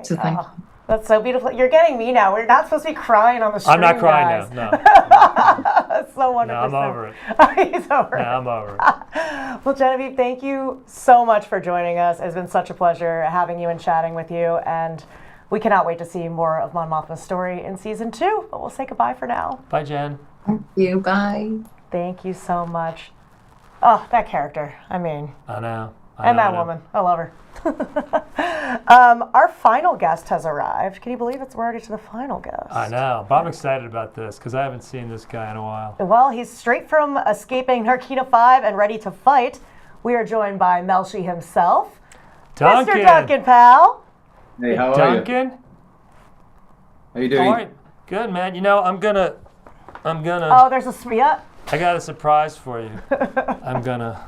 So thank you. That's so beautiful. You're getting me now. We're not supposed to be crying on the stream, I'm not crying guys. now, no. That's so wonderful. No, I'm over it. He's over it. No, I'm over it. Well, Genevieve, thank you so much for joining us. It's been such a pleasure having you and chatting with you, and we cannot wait to see more of Mon Mothma's story in season 2. But we'll say goodbye for now. Bye, Jen. Thank you. Bye. Thank you so much. Oh, that character. I mean. I know. That woman. I love her. Our final guest has arrived. Can you believe we're already to the final guest? I know, but I'm excited about this because I haven't seen this guy in a while. Well, he's straight from escaping Narkina 5 and ready to fight. We are joined by Melshi himself, Duncan. Mr. Duncan, pal. Hey, how are Duncan? How you doing? All right. Good, man. I'm gonna. Oh, there's a I got a surprise for you. I'm gonna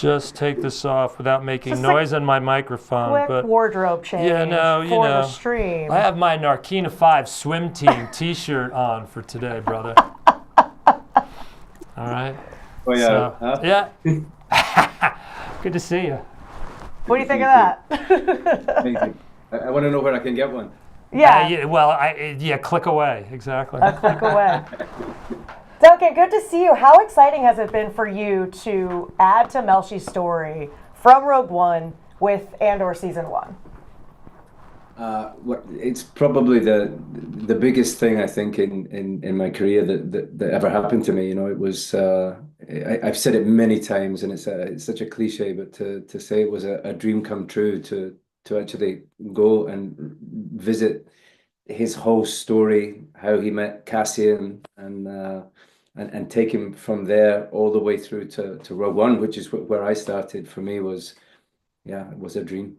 just take this off without making just noise on my microphone. Quick wardrobe change. Yeah, no, for the stream. I have my Narkina 5 swim team T-shirt on for today, brother. All right. Oh yeah. So, huh? Yeah. Good to see you. What do you think of that? Amazing. I want to know where I can get one. Yeah. Click away. Exactly. A click away. Duncan, good to see you. How exciting has it been for you to add to Melshi's story from Rogue One with Andor Season 1? It's probably the biggest thing I think in my career that ever happened to me. You know, it was I've said it many times, and it's such a cliche, but to say it was a dream come true to actually go and visit his whole story, how he met Cassian, and take him from there all the way through to Rogue One, which is where I started. For me was, yeah, it was a dream.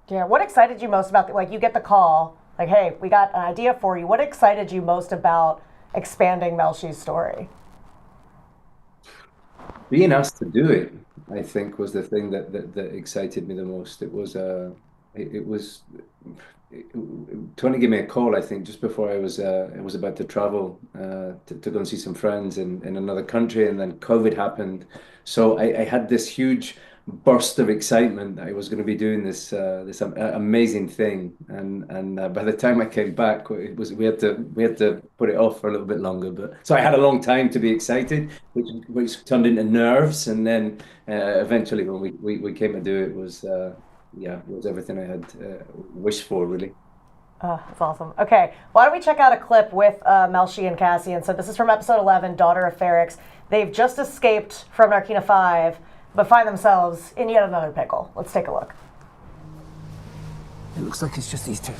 Yeah, what excited you most about, like, you get the call, like, hey, we got an idea for you. What excited you most about expanding Melshi's story? Being asked to do it, I think, was the thing that excited me the most. Tony gave me a call, I think, just before I was about to travel to go and see some friends in another country, and then COVID happened. So I had this huge burst of excitement that I was going to be doing this amazing thing, and by the time I came back, we had to put it off for a little bit longer. But so I had a long time to be excited, which turned into nerves, and then eventually when we came to do it, it was everything I had wished for, really. Oh, that's awesome. Okay, why don't we check out a clip with Melshi and Cassian. So this is from episode 11, Daughter of Ferrix. They've just escaped from Narkina 5, but find themselves in yet another pickle. Let's take a look. It looks like it's just these two.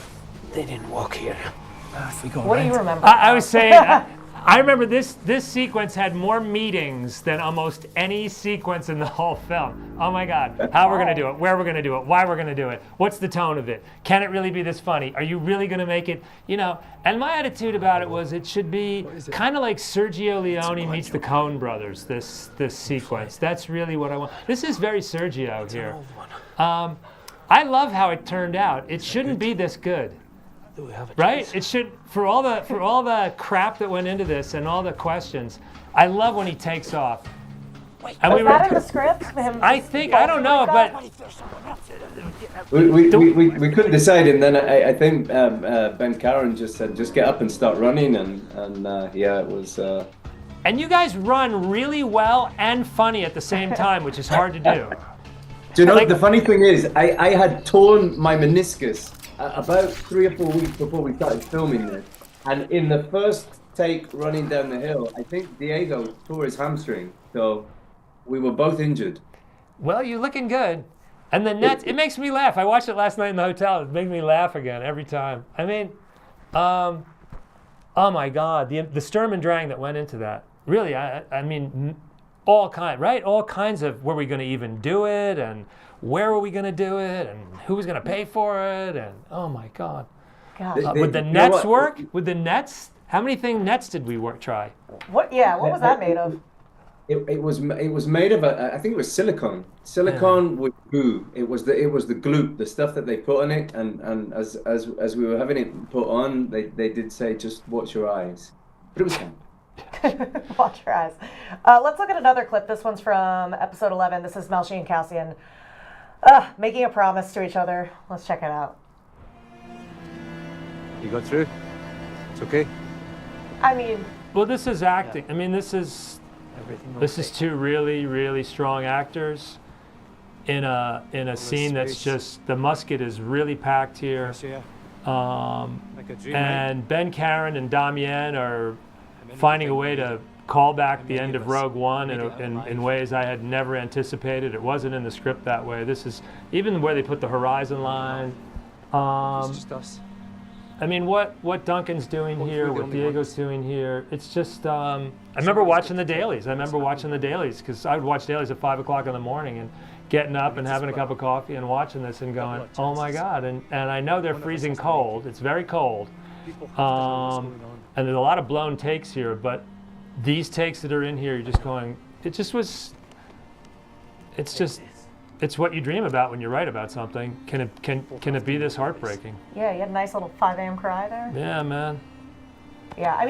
They didn't walk here. If we go What right. do you remember? I was saying, I remember this sequence had more meetings than almost any sequence in the whole film. Oh my God, how we're gonna do it, where we're gonna do it, why we're gonna do it, what's the tone of it, can it really be this funny, are you really gonna make it, you know, and my attitude about it was it should be kind of like Sergio Leone meets the Coen brothers, this sequence. That's really what I want. This is very Sergio here. I love how it turned out. It shouldn't be this good. Right? It should, for all the crap that went into this and all the questions. I love when he takes off. And Was that in the script? I think, I don't know, but we couldn't decide, and then I think Ben Karen just said, just get up and start running, and yeah, it was. And you guys run really well and funny at the same time, which is hard to do. Do you know, the funny thing is, I had torn my meniscus about 3 or 4 weeks before we started filming this, and in the first take running down the hill, I think Diego tore his hamstring, so we were both injured. Well, you're looking good. And the nets, it makes me laugh. I watched it last night in the hotel. It makes me laugh again every time. I mean, oh my God, the Sturm and Drang that went into that. Really, I mean, all kinds of, were we going to even do it, and where were we going to do it, and who was going to pay for it, and oh my God. Would the nets work? Would the nets? How many nets did we try? What was that made of? It was made of I think it was silicone with glue. It was the glue, the stuff that they put on it, and as we were having it put on, they did say, just watch your eyes, but it was fun. Watch your eyes. Let's look at another clip. This one's from episode 11. This is Melshi and Cassian making a promise to each other. Let's check it out. You got through? It's okay? I mean... Well, this is acting. I mean, this is two really, really strong actors in a scene that's just, the musket is really packed here. And Ben Karen and Damien are finding a way to call back the end of Rogue One in ways I had never anticipated. It wasn't in the script that way. This is, even the way they put the horizon line. It's just us. I mean, what Duncan's doing here, what Diego's doing here, it's just, I remember watching the dailies. Because I would watch dailies at 5 o'clock in the morning and getting up and having a cup of coffee and watching this and going, oh my God. And I know they're freezing cold. It's very cold. And there's a lot of blown takes here, but these takes that are in here, you're just going, it's what you dream about when you write about something. Can it be this heartbreaking? Yeah, you had a nice little 5 a.m. cry there. Yeah, man. Yeah, I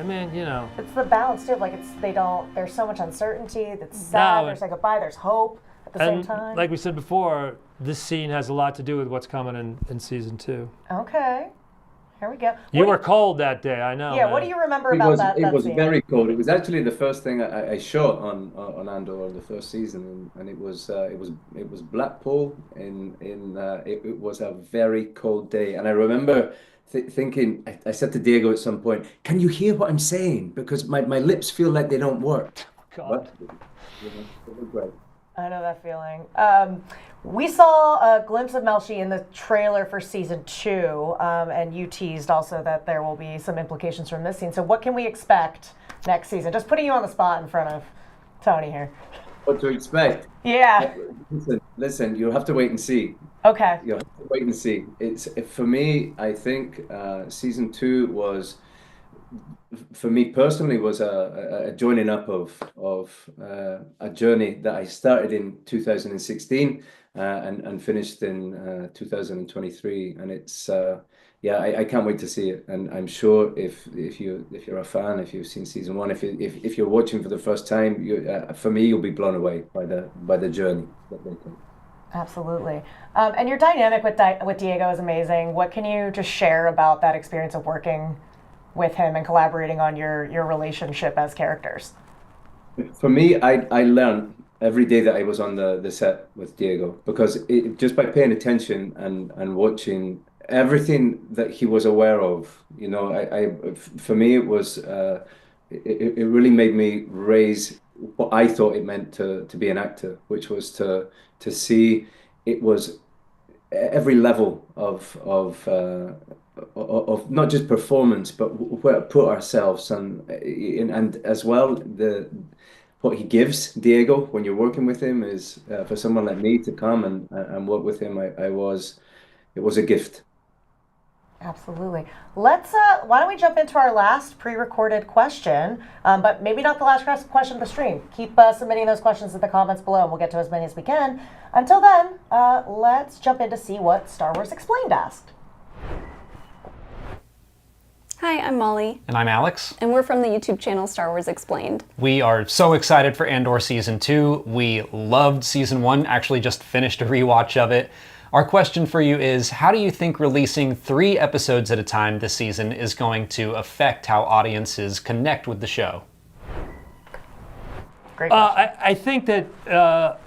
mean, you know. It's the balance too. Like there's so much uncertainty. That's sad. There's like goodbye. There's hope at the same time. Like we said before, this scene has a lot to do with what's coming in season 2. Okay. Here we go. You were cold that day, I know. Yeah, man. what do you remember about that? It was scene? very cold. It was actually the first thing I shot on Andor the first season, and it was Blackpool it was a very cold day, and I remember thinking I said to Diego at some point, "Can you hear what I'm saying? Because my lips feel like they don't work." God. But, it was great. I know that feeling. We saw a glimpse of Melshi in the trailer for season 2, and you teased also that there will be some implications from this scene. So what can we expect next season? Just putting you on the spot in front of Tony here. What to expect? Yeah. Listen, you'll have to wait and see. Okay. You'll have to wait and see. For me, I think season 2 was, for me personally, was a joining up of a journey that I started in 2016 and finished in 2023, and it's I can't wait to see it. And I'm sure if you're a fan, if you've seen season 1, if you're watching for the first time, for me you'll be blown away by the journey that they take. Absolutely. And your dynamic with Diego is amazing. What can you just share about that experience of working with him and collaborating on your relationship as characters? For me, I learned every day that I was on the set with Diego, because just by paying attention and watching everything that he was aware of, for me it was it really made me raise what I thought it meant to be an actor, which was to see it was every level of not just performance, but where to put ourselves, and as well what he gives Diego when you're working with him is for someone like me to come and work with him. It was a gift. Absolutely. Let's why don't we jump into our last pre-recorded question, but maybe not the last question of the stream. Keep submitting those questions in the comments below, and we'll get to as many as we can. Until then, let's jump in to see what Star Wars Explained asked. Hi, I'm Molly. And I'm Alex. And we're from the YouTube channel Star Wars Explained. We are so excited for Andor Season 2. We loved Season 1, actually just finished a rewatch of it. Our question for you is, how do you think releasing 3 episodes at a time this season is going to affect how audiences connect with the show? Great question. I think that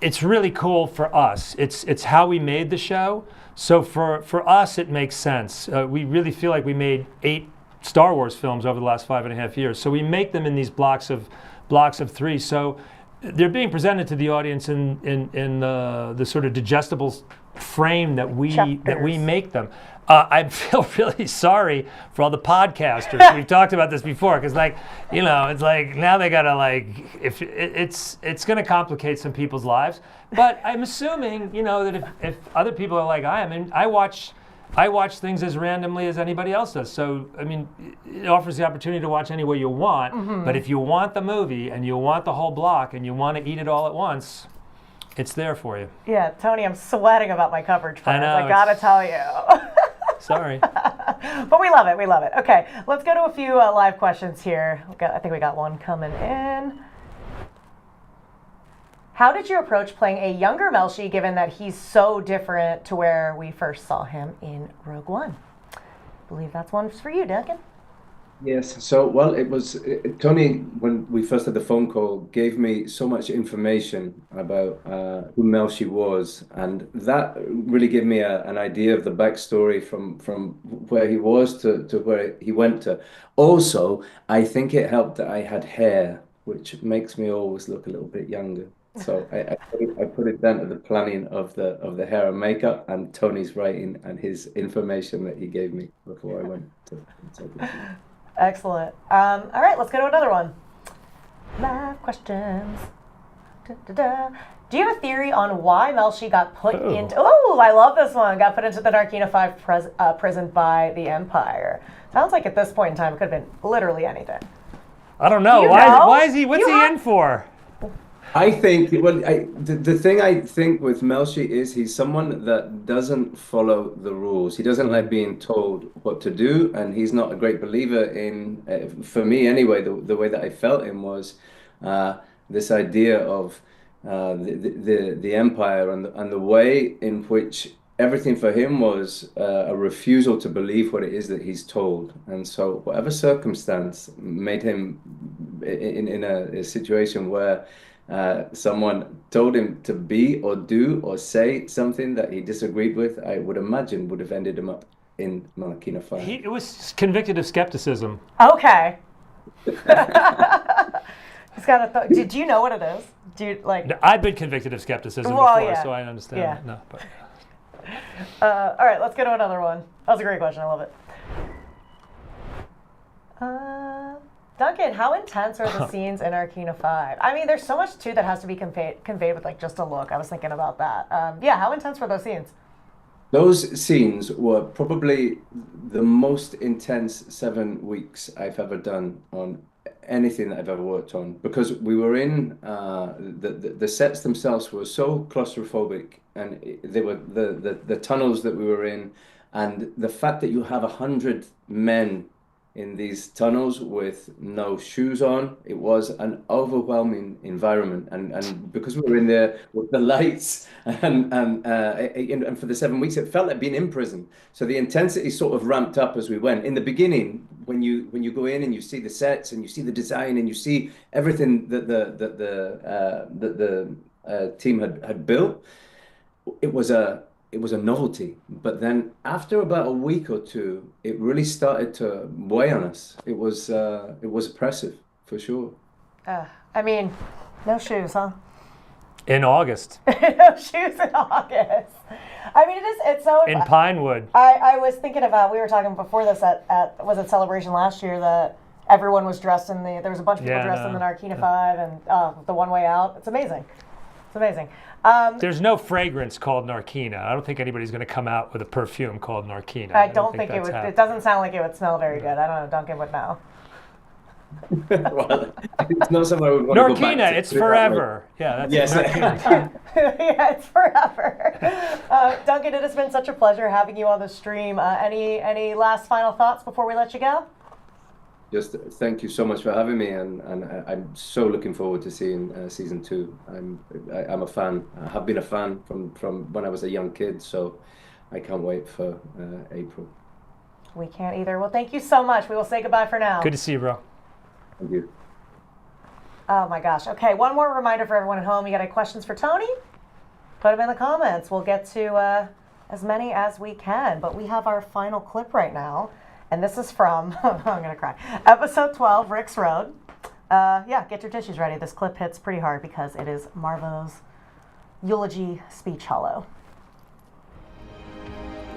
it's really cool for us. It's how we made the show. So for us, it makes sense. We really feel like we made 8 Star Wars films over the last 5.5 years. So we make them in these blocks of 3. So they're being presented to the audience in the sort of digestible frame that we make them. I feel really sorry for all the podcasters. We've talked about this before, because it's like now they gotta it's gonna complicate some people's lives. But I'm assuming that if other people are like I am, and I watch things as randomly as anybody else does. So I mean, it offers the opportunity to watch any way you want. Mm-hmm. But if you want the movie and you want the whole block and you want to eat it all at once, it's there for you. Yeah, Tony, I'm sweating about my coverage plans. I know, I gotta tell you. Sorry. But we love it. We love it. Okay, let's go to a few live questions here. I think we got one coming in. How did you approach playing a younger Melshi, given that he's so different to where we first saw him in Rogue One? I believe that's one for you, Duncan. Yes. So, well, it was Tony, when we first had the phone call, gave me so much information about who Melshi was, and that really gave me an idea of the backstory from where he was to where he went to. Also, I think it helped that I had hair, which makes me always look a little bit younger. So I put it down to the planning of the hair and makeup, and Tony's writing and his information that he gave me before I went to Excellent. All right, let's go to another one. Live questions. Do you have a theory on why Melshi got put into... Oh, I love this one. Got put into the Narkina 5 prison by the Empire. Sounds like at this point in time it could have been literally anything. I don't know. Why is he... What's he in for? I think, well, the thing I think with Melshi is he's someone that doesn't follow the rules. He doesn't like being told what to do, and he's not a great believer in, for me anyway, the way that I felt him was this idea of the Empire and the way in which everything for him was a refusal to believe what it is that he's told. And so whatever circumstance made him in a situation where someone told him to be or do or say something that he disagreed with, I would imagine would have ended him up in Narkina 5. It was convicted of skepticism. Okay. He's got a do you know what it is? Do you like? No, I've been convicted of skepticism Well, before, yeah. so I understand. Yeah. No, but. All right, let's go to another one. That was a great question. I love it. Duncan, how intense are the scenes in Narkina 5? I mean, there's so much too that has to be conveyed with like just a look. I was thinking about that. Yeah, how intense were those scenes? Those scenes were probably the most intense 7 weeks I've ever done on anything that I've ever worked on, because we were in the sets themselves were so claustrophobic, and they were the tunnels that we were in, and the fact that you have 100 men in these tunnels with no shoes on, it was an overwhelming environment, and because we were in there with the lights and for the 7 weeks, it felt like being in prison. So the intensity sort of ramped up as we went. In the beginning, when you go in and you see the sets and you see the design and you see everything that the team had built, it was a novelty. But then after about a week or two, it really started to weigh on us. It was oppressive, for sure. I mean, no shoes, huh? In August. No shoes in August. I mean, it's so... In Pinewood. I was thinking about, we were talking before this at was it Celebration last year, that everyone was dressed in there was a bunch of people dressed in the Narkina 5 and the One Way Out. It's amazing. It's amazing. There's no fragrance called Narkina. I don't think anybody's going to come out with a perfume called Narkina. I don't think it would. It doesn't sound like it would smell very good. I don't know. Duncan would know. Well, it's not something I would want to go back to. It's forever. Yeah, that's Narkina. Yeah, it's forever. Duncan, it has been such a pleasure having you on the stream. Any last final thoughts before we let you go? Just thank you so much for having me, and I'm so looking forward to seeing season 2. I'm a fan. I have been a fan from when I was a young kid, so I can't wait for April. We can't either. Well, thank you so much. We will say goodbye for now. Good to see you, bro. Thank you. Oh my gosh. Okay, one more reminder for everyone at home. You got any questions for Tony? Put them in the comments. We'll get to as many as we can. But we have our final clip right now. And this is from, I'm going to cry, episode 12, Rick's Road. Yeah, get your tissues ready. This clip hits pretty hard because it is Marvo's eulogy speech hollow.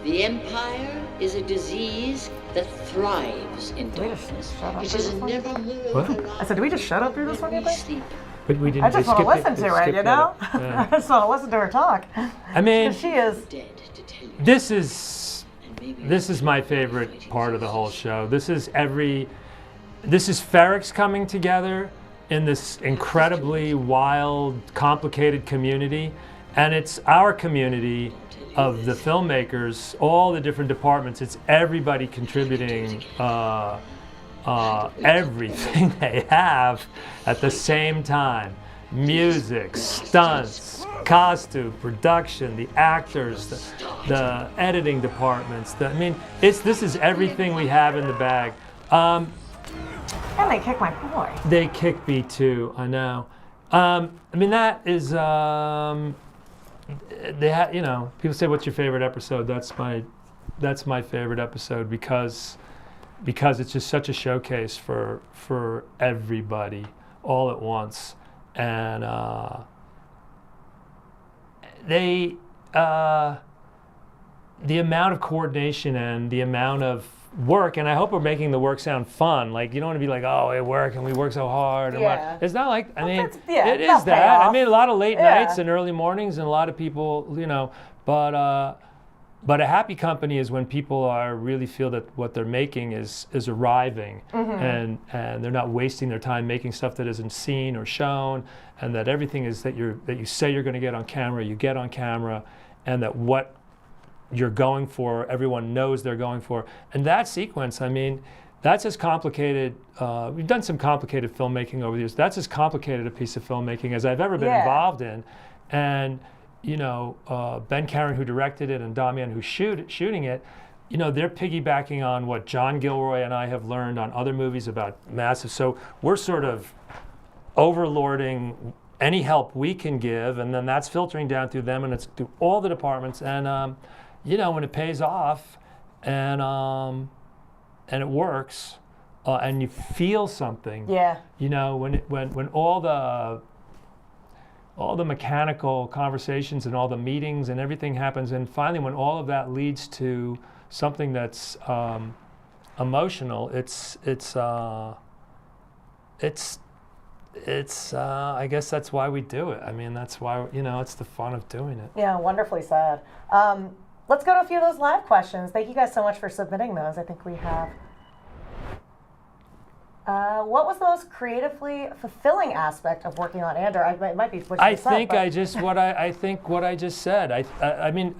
The Empire is a disease that thrives in darkness. It is never more. I said, do we just shut up through this one, you think? But we didn't. I just want to listen to it, you know? I just want to listen to her talk. I mean, she is. This is my favorite part of the whole show. This is Ferrex coming together in this incredibly wild, complicated community, and it's our community of the filmmakers, all the different departments. It's everybody contributing everything they have at the same time. Music, stunts, costume, production, the actors, the editing departments. This is everything we have in the bag. And they kicked my boy. They kicked me too, I know. That is, people say, what's your favorite episode? That's my favorite episode because it's just such a showcase for everybody all at once. And the amount of coordination and the amount of work, and I hope we're making the work sound fun. Like, you don't want to be like, oh, we work and we work so hard. Yeah. It's not like, it it's is that. payoff. A lot of late nights and early mornings, and a lot of people, but a happy company is when people really feel that what they're making is arriving, and they're not wasting their time making stuff that isn't seen or shown, and that everything is that you say you're going to get on camera, you get on camera, and that what you're going for, everyone knows they're going for. And that sequence, that's as complicated. We've done some complicated filmmaking over the years. That's as complicated a piece of filmmaking as I've ever been involved in, and Ben Karen, who directed it, and Damian, who's shooting it, they're piggybacking on what John Gilroy and I have learned on other movies about massive. So we're sort of overlording any help we can give, and then that's filtering down through them, and it's through all the departments. And when it pays off, and it works, and you feel something. Yeah. When all the mechanical conversations and all the meetings and everything happens, and finally when all of that leads to something that's emotional, it's I guess that's why we do it. I mean, that's why, it's the fun of doing it. Yeah, wonderfully said. Let's go to a few of those live questions. Thank you guys so much for submitting those. I think we have. What was the most creatively fulfilling aspect of working on Andor? It might be what you said, I think what I just said. I mean,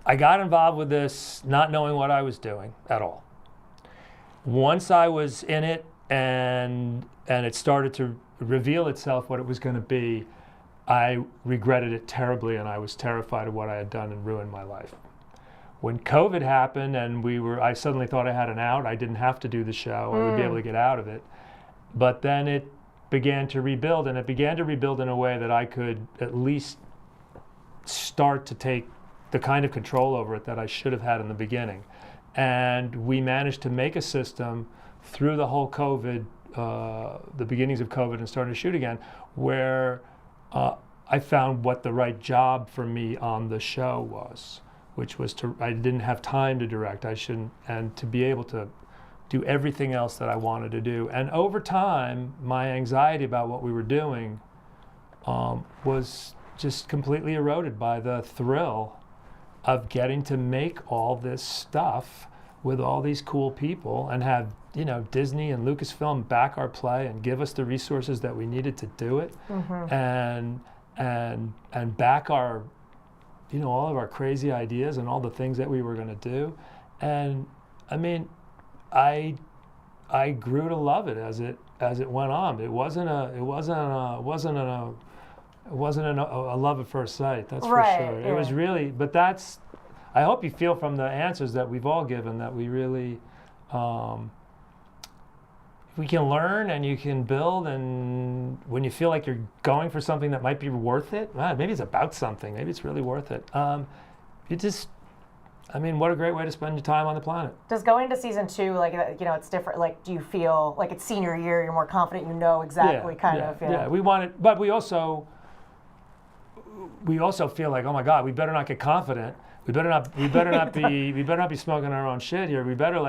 I got involved with this not knowing what I was doing at all. Once I was in it and it started to reveal itself what it was going to be, I regretted it terribly, and I was terrified of what I had done and ruined my life. When COVID happened and I suddenly thought I had an out, I didn't have to do the show, I would be able to get out of it. But then it began to rebuild, and it began to rebuild in a way that I could at least start to take the kind of control over it that I should have had in the beginning. And we managed to make a system through the whole COVID, the beginnings of COVID and starting to shoot again, where I found what the right job for me on the show was, which was I didn't have time to direct, and to be able to do everything else that I wanted to do. And over time, my anxiety about what we were doing was just completely eroded by the thrill of getting to make all this stuff with all these cool people and have, Disney and Lucasfilm back our play and give us the resources that we needed to do it, and back our, all of our crazy ideas and all the things that we were going to do. And I mean, I grew to love it as it went on. It wasn't a love at first sight, that's for sure. Yeah. It was really, but I hope you feel from the answers that we've all given that we really, we can learn and you can build, and when you feel like you're going for something that might be worth it, maybe it's about something, maybe it's really worth it. What a great way to spend your time on the planet. Does going to season 2, it's different? Like, do you feel like it's senior year, you're more confident, exactly Yeah, we want it, but we also feel like, oh my God, we better not get confident. We better not be smoking our own shit here. We better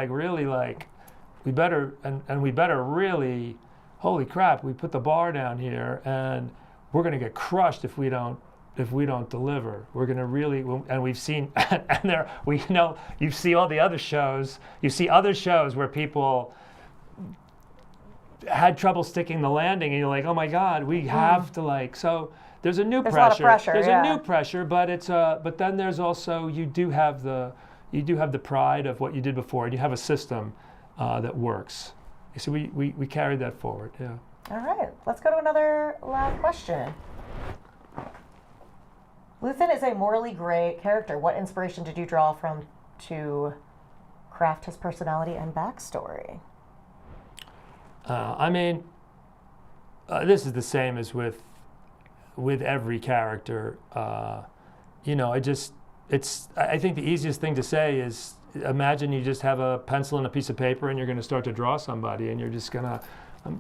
really, holy crap, we put the bar down here and we're going to get crushed if we don't deliver. We're going to really, and we've seen, you see all the other shows, you see other shows where people had trouble sticking the landing and you're like, oh my God, we have to so there's a new pressure. A lot of pressure. There's a new pressure, but but then there's also, you do have the pride of what you did before, and you have a system that works. So we carried that forward, yeah. All right, let's go to another live question. Luthen is a morally gray character. What inspiration did you draw from to craft his personality and backstory? This is the same as with every character. I think the easiest thing to say is, imagine you just have a pencil and a piece of paper and you're going to start to draw somebody, and you're just going to,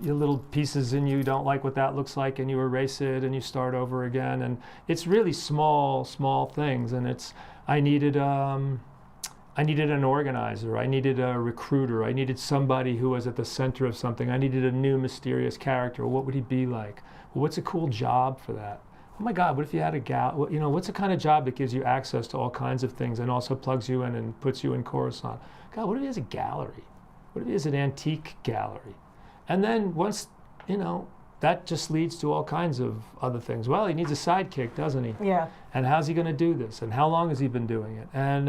your little pieces and you don't like what that looks like, and you erase it and you start over again. And it's really small things. And I needed an organizer. I needed a recruiter. I needed somebody who was at the center of something. I needed a new mysterious character. What would he be like? Well, what's a cool job for that? Oh my God, what if you had a what's the kind of job that gives you access to all kinds of things and also plugs you in and puts you in Coruscant? God, what if he has a gallery? What if he has an antique gallery? And then once, that just leads to all kinds of other things. Well, he needs a sidekick, doesn't he? Yeah. And how's he going to do this? And how long has he been doing it? And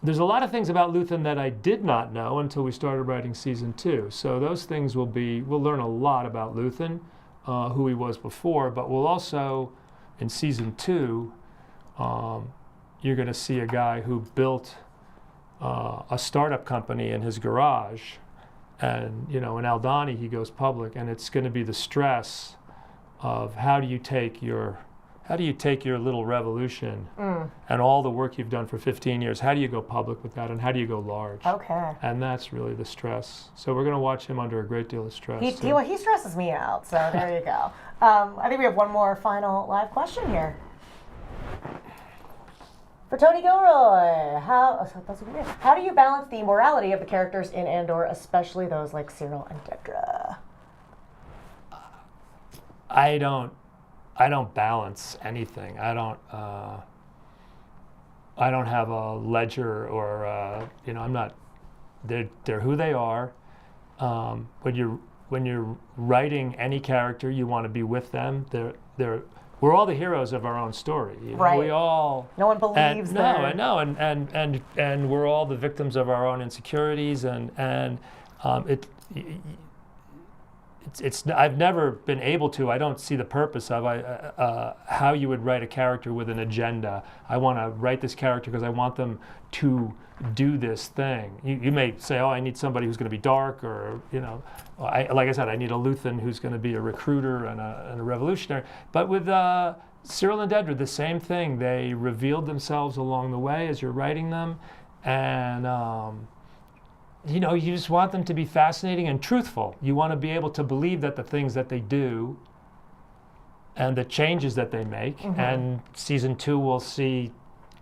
there's a lot of things about Luthen that I did not know until we started writing season 2. So those things we'll learn a lot about Luthen. who he was before, but we'll also, in season 2, you're going to see a guy who built a startup company in his garage, and in Aldani he goes public, and it's going to be the stress of how do you take your little revolution and all the work you've done for 15 years, how do you go public with that, and how do you go large? Okay. And that's really the stress. So we're going to watch him under a great deal of stress. He stresses me out, so there you go. I think we have one more final live question here. For Tony Gilroy, how do you balance the morality of the characters in Andor, especially those like Cyril and Dedra? I don't balance anything. I don't have a ledger or I'm not. They're who they are. When you're writing any character, you want to be with them. We're all the heroes of our own story. Right. We all. No one believes that. No, I know, and we're all the victims of our own insecurities, and I've never been able to. I don't see the purpose of how you would write a character with an agenda. I want to write this character because I want them to do this thing. You may say, oh, I need somebody who's going to be dark, or like I said, I need a Luthen who's going to be a recruiter and a revolutionary. But with Cyril and Dedra, the same thing. They revealed themselves along the way as you're writing them, and you just want them to be fascinating and truthful. You want to be able to believe that the things that they do and the changes that they make, and season 2 will see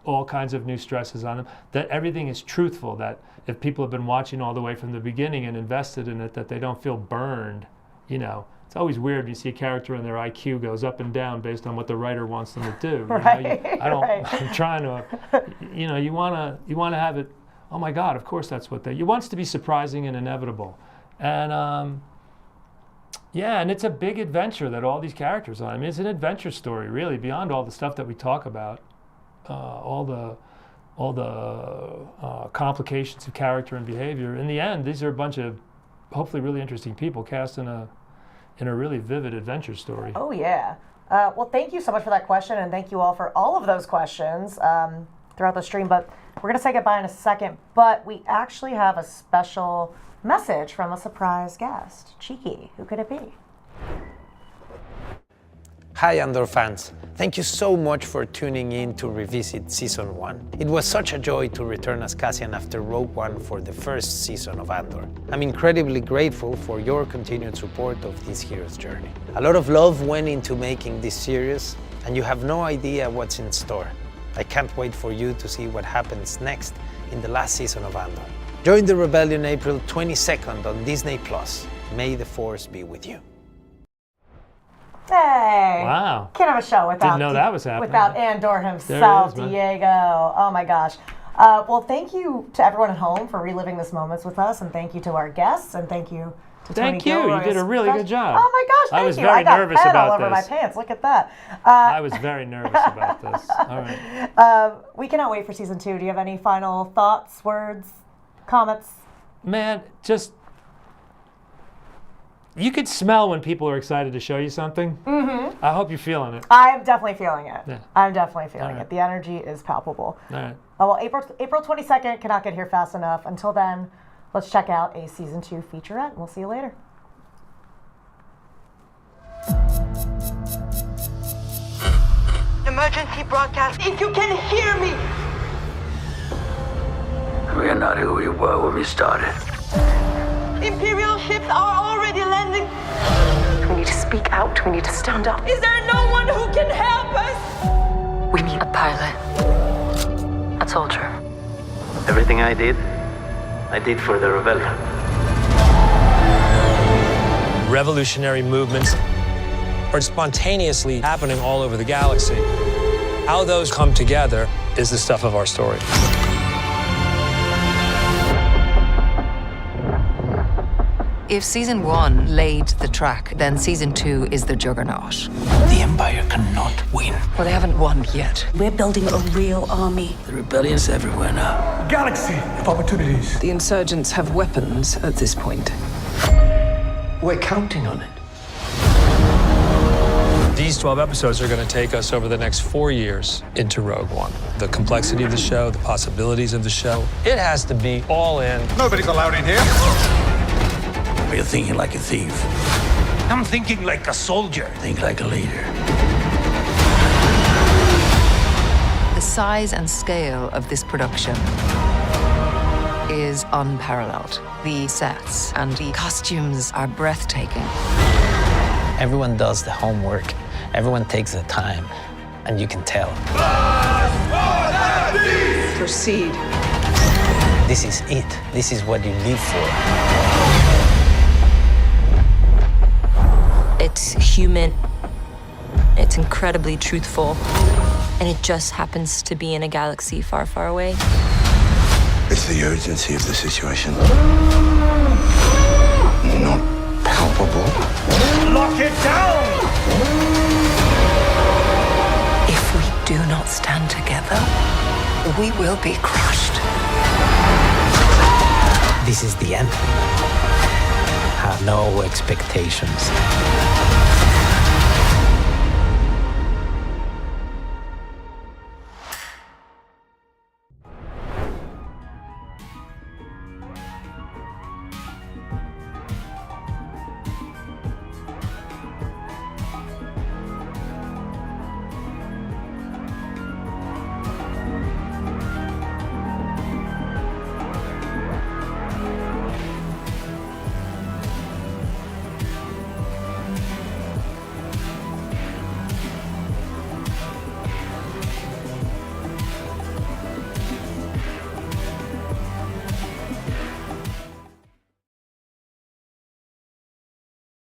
all kinds of new stresses on them, that everything is truthful, that if people have been watching all the way from the beginning and invested in it, that they don't feel burned. It's always weird when you see a character and their IQ goes up and down based on what the writer wants them to do. Right. I'm trying to, you want to have it. Oh my God! Of course, that's what he wants to be surprising and inevitable, and and it's a big adventure that all these characters are. I mean, it's an adventure story, really, beyond all the stuff that we talk about, all the complications of character and behavior. In the end, these are a bunch of hopefully really interesting people cast in a really vivid adventure story. Oh yeah. Well, thank you so much for that question, and thank you all for all of those questions throughout the stream. But we're going to say goodbye in a second, but we actually have a special message from a surprise guest. Cheeky, who could it be? Hi Andor fans, thank you so much for tuning in to revisit Season 1. It was such a joy to return as Cassian after Rogue One for the first season of Andor. I'm incredibly grateful for your continued support of this hero's journey. A lot of love went into making this series, and you have no idea what's in store. I can't wait for you to see what happens next in the last season of Andor. Join the rebellion April 22nd on Disney+. May the Force be with you. Hey! Wow. Can't have a show without Didn't know that was happening. without Andor himself, There he is, Diego. Oh my gosh. Well, thank you to everyone at home for reliving this moments with us, and thank you to our guests, and thank you to Thank Tony you. Gilroy. You did a really good job. Oh my gosh, thank I was you. very I got nervous pen about all over this. my pants. Look at that. I was very nervous about this. All right. We cannot wait for season 2. Do you have any final thoughts, words, comments? Man, just you could smell when people are excited to show you something. Mm-hmm. I hope you're feeling it. I'm definitely feeling it. Yeah. I'm definitely feeling All it. The energy is palpable. All right. Oh, well, April 22nd cannot get here fast enough. Until then, let's check out a season 2 featurette, and we'll see you later. Emergency broadcast. If you can hear me. We are not who we were when we started. Imperial ships are already landing. We need to speak out. We need to stand up. Is there no one who can help us? We need a pilot. A soldier. Everything I did for the rebellion. Revolutionary movements are spontaneously happening all over the galaxy. How those come together is the stuff of our story. If season 1 laid the track, then season 2 is the juggernaut. The Empire cannot win. Well, they haven't won yet. We're building a real army. The rebellion's everywhere now. Galaxy of opportunities. The insurgents have weapons at this point. We're counting on it. These 12 episodes are going to take us over the next 4 years into Rogue One. The complexity of the show, the possibilities of the show. It has to be all in. Nobody's allowed in here. You're thinking like a thief. I'm thinking like a soldier. Think like a leader. The size and scale of this production is unparalleled. The sets and the costumes are breathtaking. Everyone does the homework. Everyone takes the time, and you can tell. Proceed. This is it. This is what you live for. It's human. It's incredibly truthful. And it just happens to be in a galaxy far, far away. It's the urgency of the situation. Not palpable. Lock it down! If we do not stand together, we will be crushed. This is the end. Have no expectations.